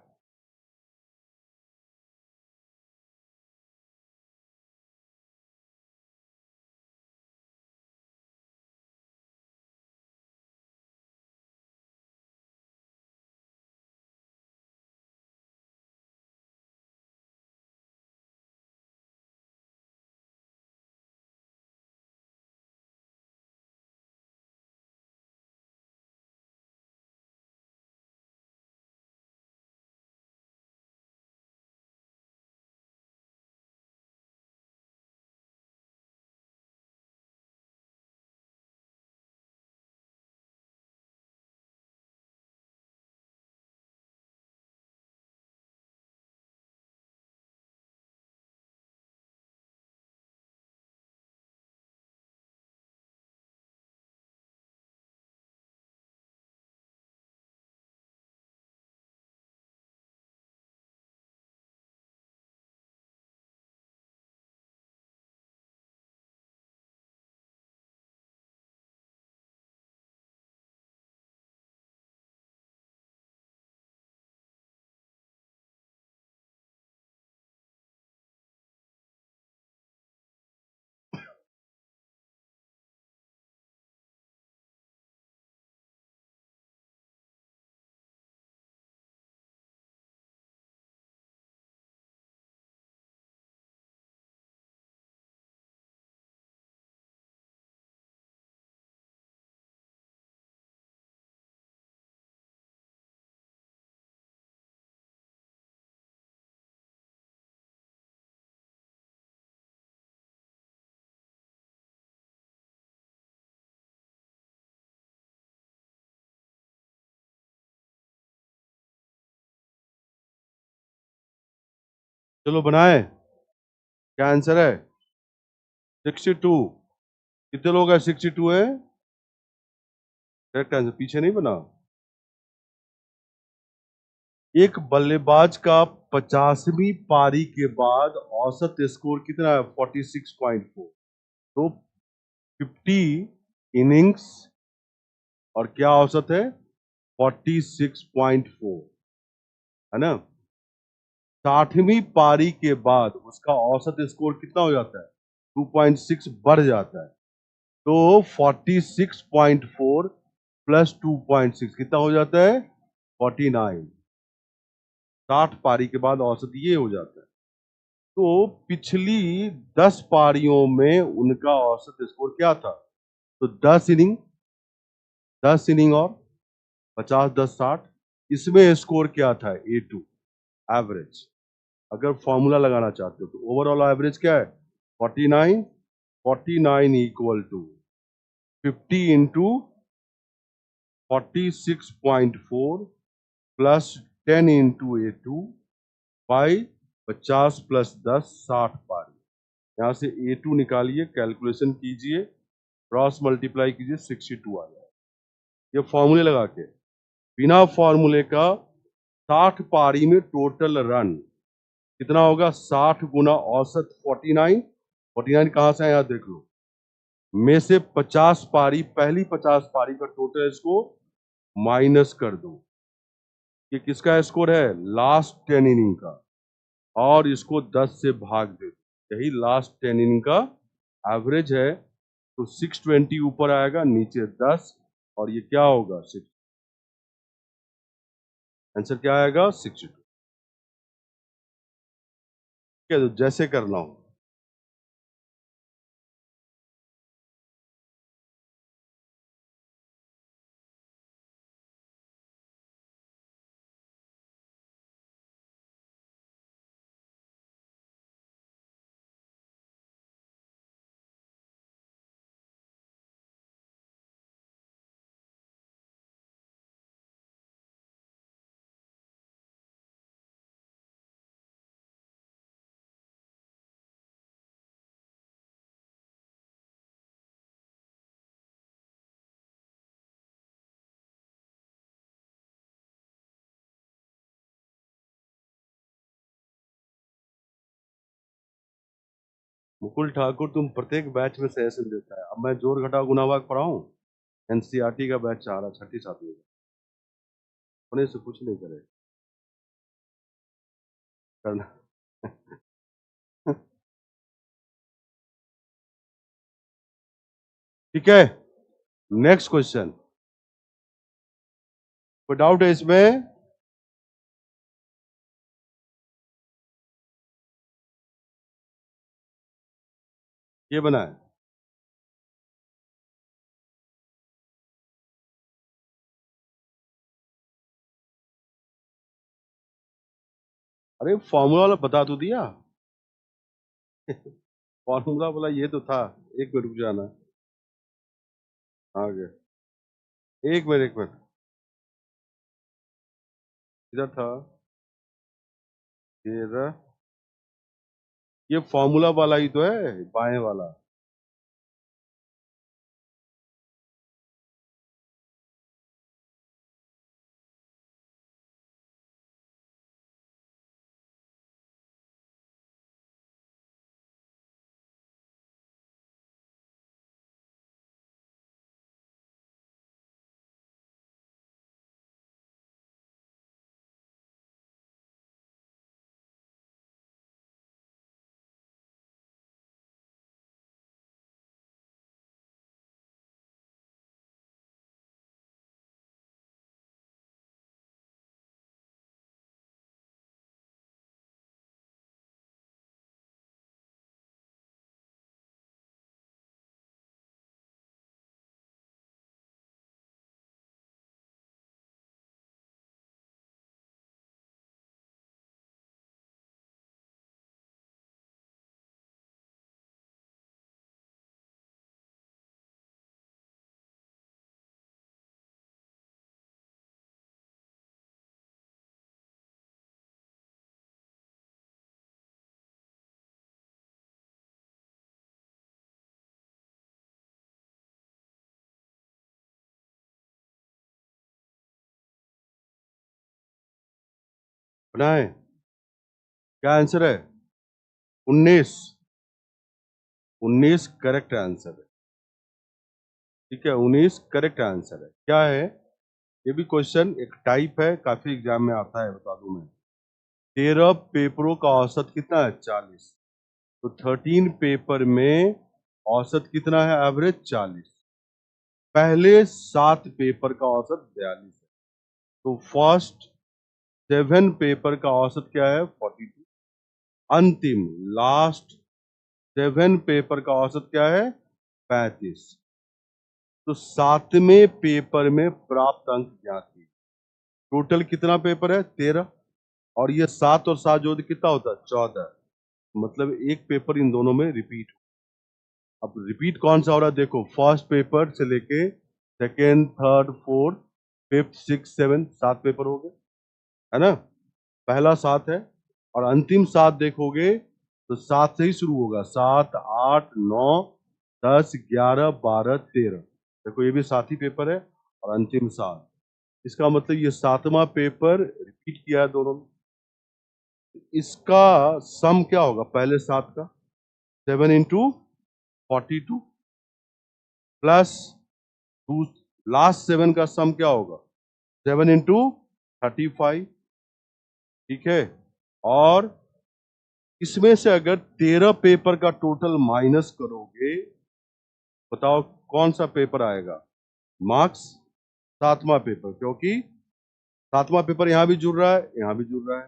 चलो बनाए, क्या आंसर है? 62। कितने लोग हैं? 62 है करेक्ट आंसर, पीछे नहीं बना। एक बल्लेबाज का 50वीं पारी के बाद औसत स्कोर कितना है? 46.4। तो 50 इनिंग्स और क्या औसत है? 46.4, है ना? 60वीं पारी के बाद उसका औसत स्कोर कितना हो जाता है? 2.6 बढ़ जाता है। तो 46.4 प्लस 2.6 कितना हो जाता है? 49। 60 पारी के बाद औसत ये हो जाता है। तो पिछली 10 पारियों में उनका औसत स्कोर क्या था? तो 10 इनिंग और 50 10 60, इसमें स्कोर क्या था? A2 average. अगर फॉर्मूला लगाना चाहते हो तो ओवरऑल एवरेज क्या है? 49। 49 equal to 50 into 46.4 plus 10 into A2 by 50 plus 10 60 पारी। यहां से A2 निकालिए, कैलकुलेशन कीजिए, क्रॉस मल्टीप्लाई कीजिए, 62 आ जाए। ये फॉर्मूले लगा के, बिना फॉर्मूले का 60 पारी में टोटल रन कितना होगा? 60 गुना औसत 49। 49 कहां से आया देख लो, में से 50 पारी, पहली 50 पारी का टोटल इसको माइनस कर दो। ये किसका स्कोर है? लास्ट 10 इनिंग का। और इसको 10 से भाग दे दो, यही लास्ट 10 इनिंग का एवरेज है। तो 620 ऊपर आएगा, नीचे 10, और ये क्या होगा? 6। आंसर क्या आएगा? 62। ठीक है, तो जैसे करना हो। मुकुल ठाकुर तुम प्रत्येक बैच में सजेशन देता है। अब मैं जोड़ घटाव गुणा भाग पढ़ाऊं? एनसीईआरटी का बैच आ रहा, छठी सातवीं का, होने से कुछ नहीं करे करना। ठीक है, नेक्स्ट क्वेश्चन। कोई डाउट है इसमें? ये बना है, अरे फॉर्मूला वाला बता तो दिया। फॉर्मूला बोला ये तो था। एक मिनट रुक जाना, आगे, एक मिनट एक मिनट, इधर था 13, ये फॉर्मूला वाला ही तो है, बाएं वाला। बनाए, क्या आंसर है? 19। 19 करेक्ट आंसर है। ठीक है, 19 करेक्ट आंसर है। क्या है? ये भी क्वेश्चन एक टाइप है, काफी एग्जाम में आता है, बता दूं मैं। 13 पेपरों का औसत कितना है? 40। तो 13 पेपर में औसत कितना है? एवरेज 40। पहले 7 पेपर का औसत 42 है। तो फर्स्ट 7 पेपर का औसत क्या है? 42। अंतिम लास्ट 7 पेपर का औसत क्या है? 35। तो 7वें पेपर में प्राप्त अंक ज्ञात कीजिए। टोटल कितना पेपर है? 13। और ये 7 और 7 जोड़ कितना होता है? 14। मतलब एक पेपर इन दोनों में रिपीट। अब रिपीट कौन सा हो रहा है? देखो, फर्स्ट पेपर से लेके second, third, fourth, fifth, six, seven, 7 paper हो गए, है ना? पहला 7 है, और अंतिम 7 देखोगे तो 7 से ही शुरू होगा। 7, 8, 9, 10, 11, 12, 13। देखो ये भी 7 ही पेपर है, और अंतिम 7। इसका मतलब ये 7वां पेपर रिपीट किया है दोनों में। इसका सम क्या होगा? पहले 7 का 7 इंटू 42 प्लस लास्ट 7 का सम क्या होगा? 7 इंटू 35। ठीक है, और इसमें से अगर 13 पेपर का टोटल माइनस करोगे, बताओ कौन सा पेपर आएगा मार्क्स? 7वां पेपर, क्योंकि 7वां पेपर यहां भी जुड़ रहा है, यहां भी जुड़ रहा है,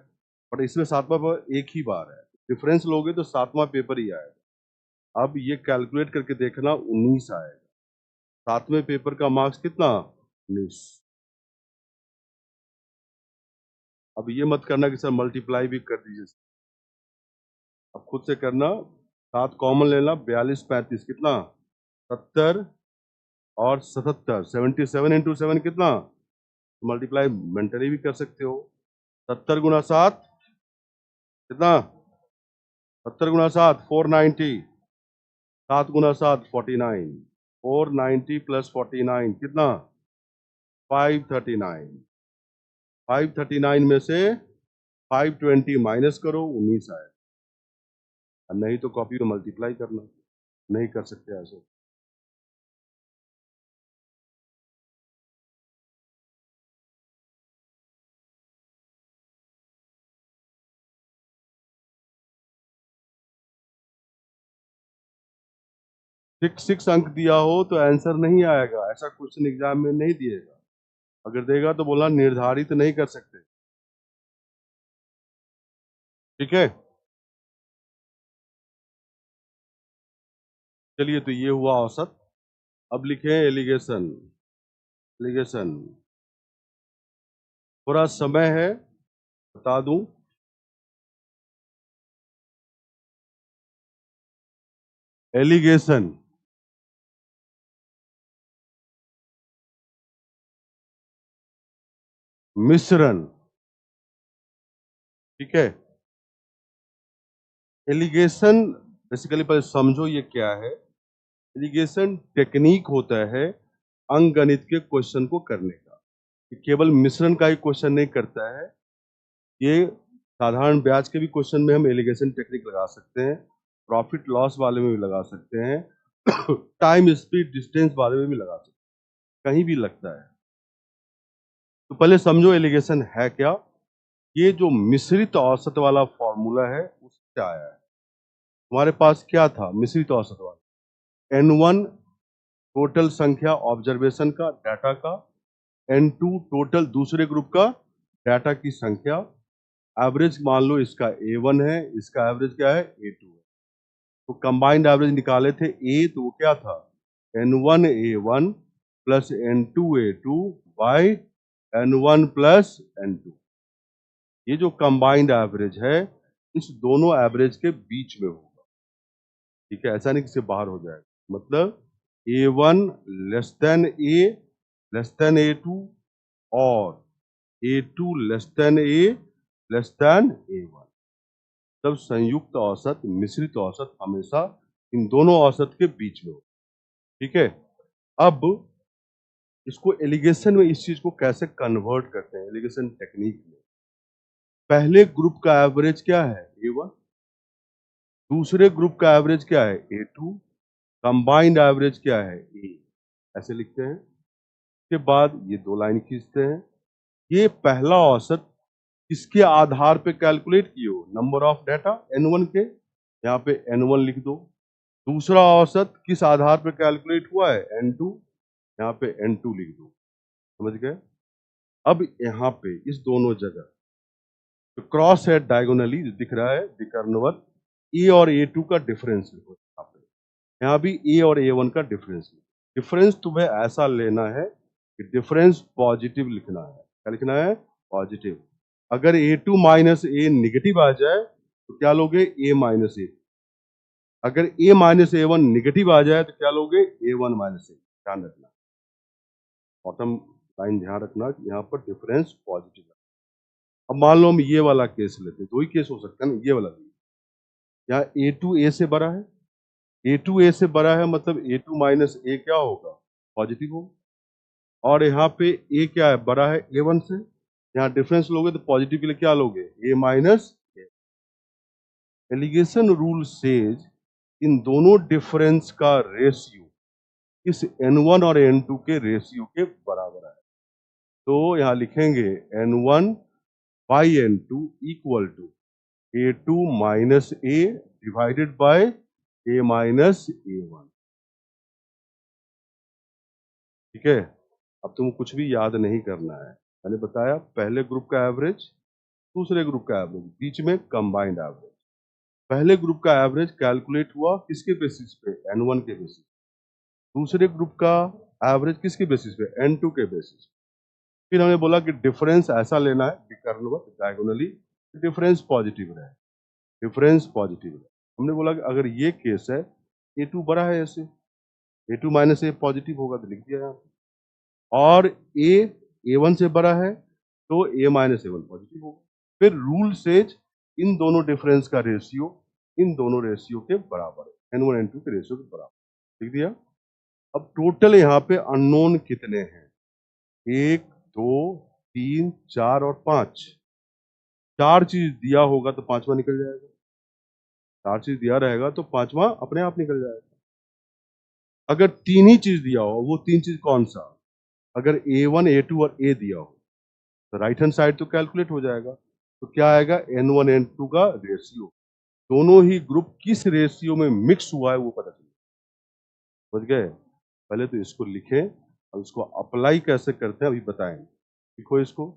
बट इसमें 7वां पेपर एक ही बार है। डिफरेंस लोगे तो 7वां पेपर ही आएगा। अब ये कैलकुलेट करके देखना, 19 आएगा। 7वें पेपर का मार्क्स कितना? 19। अब ये मत करना कि सर मल्टीप्लाई भी कर दीजिए, अब खुद से करना। 7 कॉमन लेना, 42, 35 कितना? 70 और 77। 77 इंटू 7 कितना? मल्टीप्लाई मेंटली भी कर सकते हो। 70 गुना 7 कितना? 70 गुना 7 490। 7 गुना 7 49। 490 प्लस 49 कितना? 539। 539 में से 520 माइनस करो, 19 आए। नहीं तो कॉपी में मल्टीप्लाई करना, नहीं कर सकते ऐसे। सिक्स अंक दिया हो तो आंसर नहीं आएगा, ऐसा क्वेश्चन एग्जाम में नहीं दिएगा। अगर देगा तो बोला निर्धारित नहीं कर सकते। ठीक है, चलिए तो ये हुआ औसत। अब लिखें एलिगेशन। एलिगेशन थोड़ा समय है, बता दूं। एलिगेशन मिश्रण, ठीक है। एलिगेशन बेसिकली पहले समझो ये क्या है। एलिगेशन टेक्निक होता है अंकगणित के क्वेश्चन को करने का। ये केवल मिश्रण का ही क्वेश्चन नहीं करता है, ये साधारण ब्याज के भी क्वेश्चन में हम एलिगेशन टेक्निक लगा सकते हैं, प्रॉफिट लॉस वाले में भी लगा सकते हैं, टाइम स्पीड डिस्टेंस वाले में भी लगा सकते हैं, कहीं भी लगता है। तो पहले समझो एलिगेशन है क्या। ये जो मिश्रित औसत वाला फॉर्मूला है उससे आया है। हमारे पास क्या था मिश्रित औसत वाला, N1 टोटल संख्या ऑब्जर्वेशन का डाटा का, N2 टोटल दूसरे ग्रुप का डाटा की संख्या, एवरेज मान लो इसका A1 है, इसका एवरेज क्या है A2 है। तो कंबाइंड एवरेज निकाले थे A, तो वो क्या था N1 A1 plus N2 A2 by N1 plus N2। ये जो कंबाइंड एवरेज है इस दोनों एवरेज के बीच में होगा, ठीक है। ऐसा नहीं कि इससे बाहर हो जाएगा, मतलब A1 less than A less than A2 और A2 less than A less than A1। तब संयुक्त औसत मिश्रित औसत हमेशा इन दोनों औसत के बीच में हो, ठीक है। अब इसको एलिगेशन में इस चीज को कैसे कन्वर्ट करते हैं एलिगेशन टेक्निक में। पहले ग्रुप का एवरेज क्या है A1, दूसरे ग्रुप का एवरेज क्या है A2, कंबाइंड एवरेज क्या है A, ऐसे लिखते हैं। उसके बाद ये दो लाइन खींचते हैं। ये पहला औसत किसके आधार पे कैलकुलेट किए हो, नंबर ऑफ डाटा N1 के, यहाँ पे N1 लिख दो। दूसरा औसत किस आधार पे कैलकुलेट हुआ है N2, यहाँ पे N2 लिख दो। समझ गए। अब यहाँ पे इस दोनों जगह तो क्रॉस है डायगोनली जो दिख रहा है विकर्णवत, ए और A2 का डिफरेंस लिखो यहाँ पे। यहाँ भी ए और A1 का डिफरेंस। डिफरेंस तुम्हें ऐसा लेना है कि डिफरेंस पॉजिटिव लिखना है। क्या लिखना है, पॉजिटिव। अगर A2 माइनस ए निगेटिव आ जाए तो क्या लोगे A माइनस ए। अगर A माइनस A1 निगेटिव आ जाए तो क्या लोगे A1 माइनस ए। ध्यान रखना, बॉटम लाइन ध्यान रखना कि यहाँ पर डिफरेंस पॉजिटिव है। अब मान लो हम ये वाला केस लेते हैं, दो ही केस हो सकता है ना, ये वाला भी। यहाँ A2 A से बड़ा है, A2 A से बड़ा है मतलब A2 माइनस ए क्या होगा, पॉजिटिव होगा। और यहाँ पे A क्या है, बड़ा है A1 से, यहाँ डिफरेंस लोगे तो पॉजिटिव के लिए क्या लोगे A minus A. Alligation rule says इन दोनों डिफरेंस का रेशियो इस N1 और N2 के रेशियो के बराबर है। तो यहाँ लिखेंगे N1 बाई N2 equal to A2 minus A divided by A minus A1। ठीक है। अब तुम कुछ भी याद नहीं करना है, मैंने बताया पहले ग्रुप का एवरेज दूसरे ग्रुप का एवरेज बीच में कंबाइंड एवरेज। पहले ग्रुप का एवरेज कैलकुलेट हुआ किसके बेसिस पे, N1 के बेसिस। दूसरे ग्रुप का एवरेज किसके बेसिस पे, N2 के बेसिस। फिर हमने बोला कि डिफरेंस ऐसा लेना है विकर्णवत डायगोनली, डिफरेंस पॉजिटिव रहे, डिफरेंस पॉजिटिव रहे। हमने बोला कि अगर ये केस है A2 बड़ा है ऐसे, A2 माइनस ए पॉजिटिव होगा तो लिख दिया यहाँ पे। और A1 से बड़ा है तो A माइनस A1 पॉजिटिव होगा। फिर रूल सेज इन दोनों डिफरेंस का रेशियो इन दोनों रेशियो के बराबर है, N1 N2 के रेशियो के बराबर, लिख दिया। अब टोटल यहाँ पे अननोन कितने हैं, 1 2 3 4 और 5। चार चीज दिया होगा तो पांचवा निकल जाएगा। 4 चीज दिया रहेगा तो 5वां अपने आप निकल जाएगा। अगर 3 ही चीज दिया हो, वो 3 चीज कौन सा? अगर A1, A2 और A दिया हो तो राइट हैंड साइड तो कैलकुलेट हो जाएगा। तो क्या आएगा? N1 N2 का रेशियो, दोनों ही ग्रुप किस रेशियो में मिक्स हुआ है वो पता चलेगा। समझ गए? पहले तो इसको लिखें और इसको अप्लाई कैसे करते हैं अभी बताएंगे। लिखो इसको।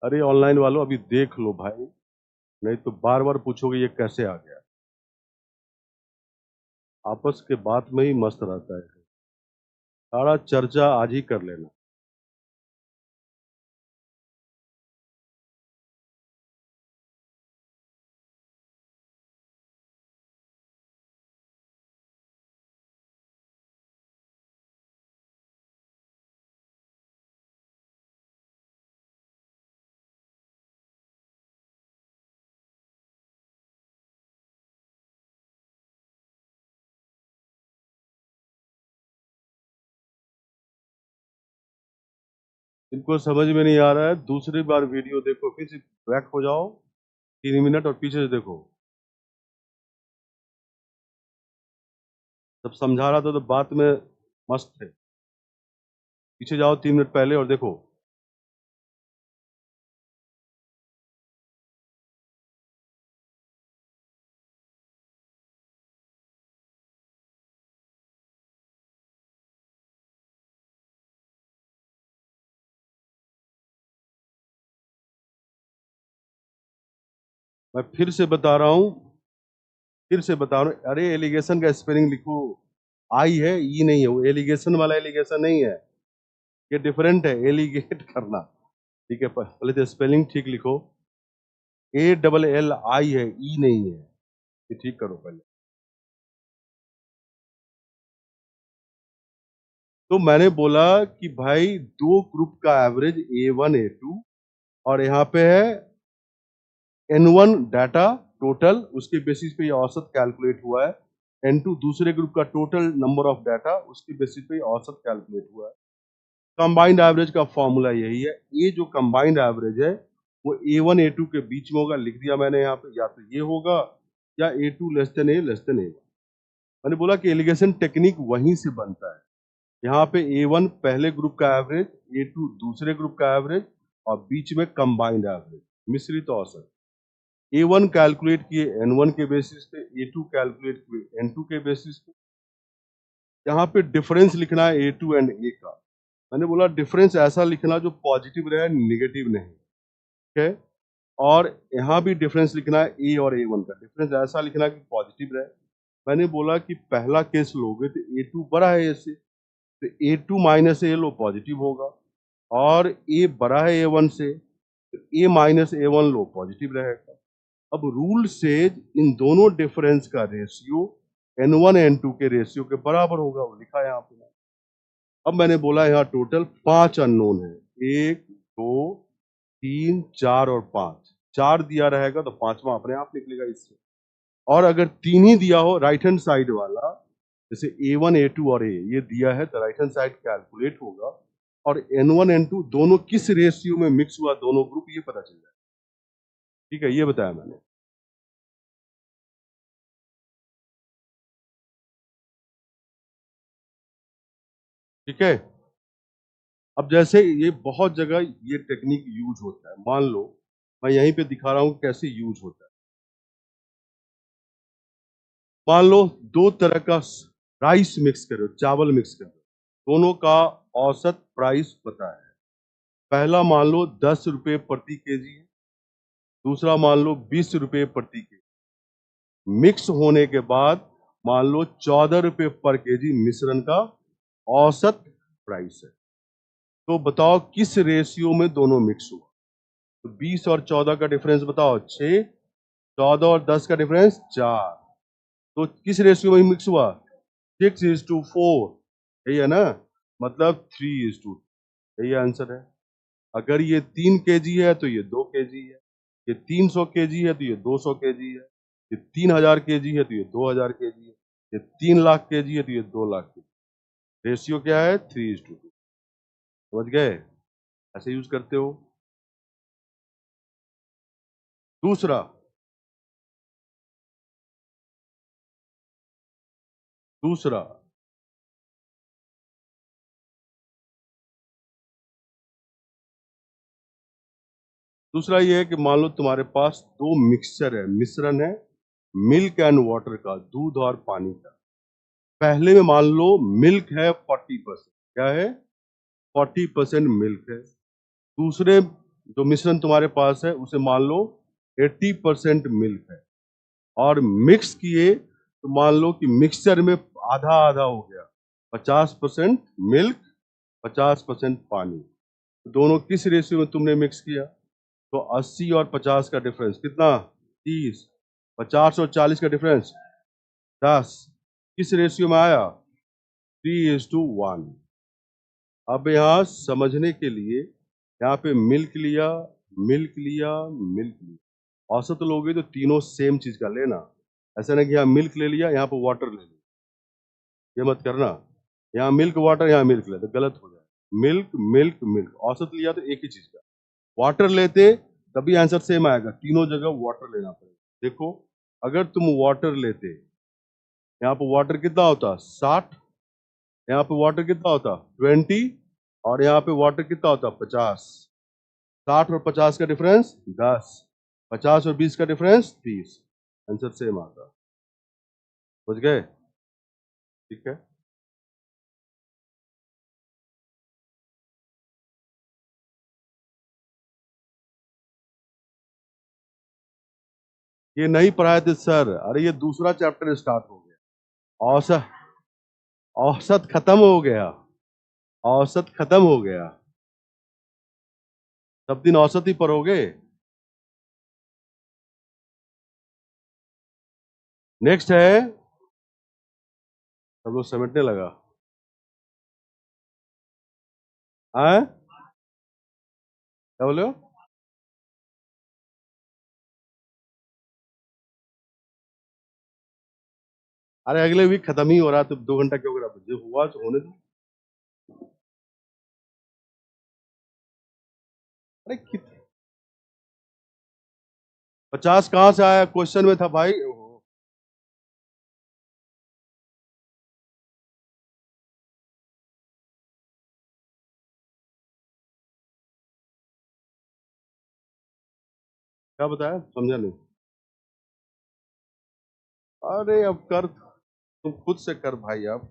अरे ऑनलाइन वालों अभी देख लो भाई, नहीं तो बार बार पूछोगे ये कैसे आ गया। आपस के बात में ही मस्त रहता है, सारा चर्चा आज ही कर लेना। इनको समझ में नहीं आ रहा है, दूसरी बार वीडियो देखो, फिर से बैक हो जाओ 3 मिनट और पीछे से देखो। जब समझा रहा था तो बात में मस्त थे, पीछे जाओ 3 मिनट पहले और देखो। मैं फिर से बता रहा हूँ, फिर से बता रहा हूँ, अरे एलिगेशन का स्पेलिंग लिखो, आई है ई नहीं है, वो एलिगेशन वाला एलिगेशन नहीं है, ये डिफरेंट है एलिगेट करना। ठीक है, पहले तो स्पेलिंग ठीक लिखो, ALLI है, ई नहीं है, ये ठीक करो पहले। तो मैंने बोला कि भाई दो ग्रुप का एवरेज A1 A2 और यहाँ पे है N1 डाटा टोटल, उसके बेसिस पे ये औसत कैलकुलेट हुआ है। N2 दूसरे ग्रुप का टोटल नंबर ऑफ डाटा, उसके बेसिस पे ये औसत कैलकुलेट हुआ है। कंबाइंड एवरेज का फॉर्मूला यही है। ये जो कंबाइंड एवरेज है वो A1 A2 के बीच में होगा, लिख दिया मैंने यहाँ पे, या तो ये होगा या A2 less than A less than A। मैंने बोला कि एलिगेशन टेक्निक वहीं से बनता है। यहाँ पे A1 पहले ग्रुप का एवरेज, A2 दूसरे ग्रुप का एवरेज और बीच में कंबाइंड एवरेज, मिश्रित औसत। A1 कैलकुलेट किए N1 के बेसिस पे, A2 कैलकुलेट किए N2 के बेसिस पे। यहाँ पे डिफरेंस लिखना है A2 एंड A का। मैंने बोला डिफरेंस ऐसा लिखना जो पॉजिटिव रहे, नेगेटिव नहीं। ठीक है? और यहाँ भी डिफरेंस लिखना है A और A1 का, डिफरेंस ऐसा लिखना कि पॉजिटिव रहे। मैंने बोला कि पहला केस लोगे तो A2 बड़ा है A से, तो A2 minus A low, positive होगा। और A बड़ा है A1 से, तो A minus A1 low, positive रहेगा। अब रूल से इन दोनों डिफरेंस का रेशियो N1 N2 के रेशियो के बराबर होगा, वो लिखा है यहाँ पे। अब मैंने बोला यहाँ टोटल 5 अननोन है, 1 2 3 4 और 5। 4 दिया रहेगा तो 5वां अपने आप निकलेगा इससे। और अगर 3 ही दिया हो राइट हैंड साइड वाला, जैसे A1 A2 और A ये दिया है, तो राइट हैंड साइड कैलकुलेट होगा और N1 N2 दोनों किस रेशियो में मिक्स हुआ, दोनों ग्रुप, ये पता चल जाएगा। ठीक है, ये बताया मैंने। ठीक है, अब जैसे ये बहुत जगह ये टेक्निक यूज होता है, मान लो मैं यहीं पे दिखा रहा हूं कैसे यूज होता है। मान लो दो तरह का राइस मिक्स करो, चावल मिक्स करो, दोनों का औसत प्राइस पता है। पहला मान लो 10 रुपए प्रति केजी है, दूसरा मान लो 20 रुपए प्रति केजी। मिक्स होने के बाद मान लो 14 रुपए पर केजी मिश्रण का औसत प्राइस है। तो बताओ किस रेशियो में दोनों मिक्स हुआ? तो 20 और 14 का डिफरेंस बताओ, 6। 14 और 10 का डिफरेंस 4। तो किस रेशियो में मिक्स हुआ? 6:4। यही है ना, मतलब 3:2। यही आंसर है। अगर ये 3 केजी है तो ये 2 केजी है, ये 300 केजी है तो ये 200 केजी है, ये 3000 केजी है तो ये 2000 केजी है, ये 3 लाख केजी है तो ये 2 लाख केजी। रेशियो क्या है? 3:2। समझ गए? ऐसे यूज करते हो। दूसरा दूसरा दूसरा ये है कि मान लो तुम्हारे पास दो मिक्सचर है, मिश्रण है मिल्क एंड वाटर का, दूध और पानी का। पहले में मान लो मिल्क है 40%, क्या है 40% मिल्क है। दूसरे जो मिश्रण तुम्हारे पास है उसे मान लो 80% मिल्क है, और मिक्स किए तो मान लो कि मिक्सचर में आधा आधा हो गया, 50% मिल्क 50% पानी। दोनों किस रेशियो में तुमने मिक्स किया? तो 80 और 50 का डिफरेंस कितना? 30। 50 और 40 का डिफरेंस 10। किस रेशियो में आया? 3:1। अब यहाँ समझने के लिए यहाँ पे मिल्क लिया, मिल्क लिया, मिल्क लिया, औसत लोगे तो तीनों सेम चीज का लेना। ऐसा नहीं कि यहाँ मिल्क ले लिया यहाँ पे वाटर ले लिया, ये मत करना। यहाँ मिल्क वाटर, यहाँ मिल्क ले तो गलत हो जाए। मिल्क मिल्क मिल्क, औसत लिया तो एक ही चीज का। वाटर लेते तभी आंसर सेम आएगा, तीनों जगह वाटर लेना पड़ेगा। देखो अगर तुम वाटर लेते, यहाँ पे वाटर कितना होता 60, यहाँ पे वाटर कितना होता 20, और यहाँ पे वाटर कितना होता 50। 60 और 50 का डिफरेंस 10, 50 और 20 का डिफरेंस 30, आंसर सेम आता। समझ गए? ठीक है। ये नहीं पढ़ाए थे सर, अरे ये दूसरा चैप्टर स्टार्ट हो गया। औसत, औसत खत्म हो गया, औसत खत्म हो गया। सब दिन औसत ही पढ़ोगे। नेक्स्ट है, सब लोग समेटने लगा। हाँ क्या बोले हो? अरे अगले वीक खत्म ही हो रहा है, तो 2 घंटा क्यों करा? जो हुआ तो होने दो। अरे 50 कहाँ से आया? क्वेश्चन में था भाई। क्या बताया, समझा नहीं। अरे अब कर, तुम खुद से कर भाई अब।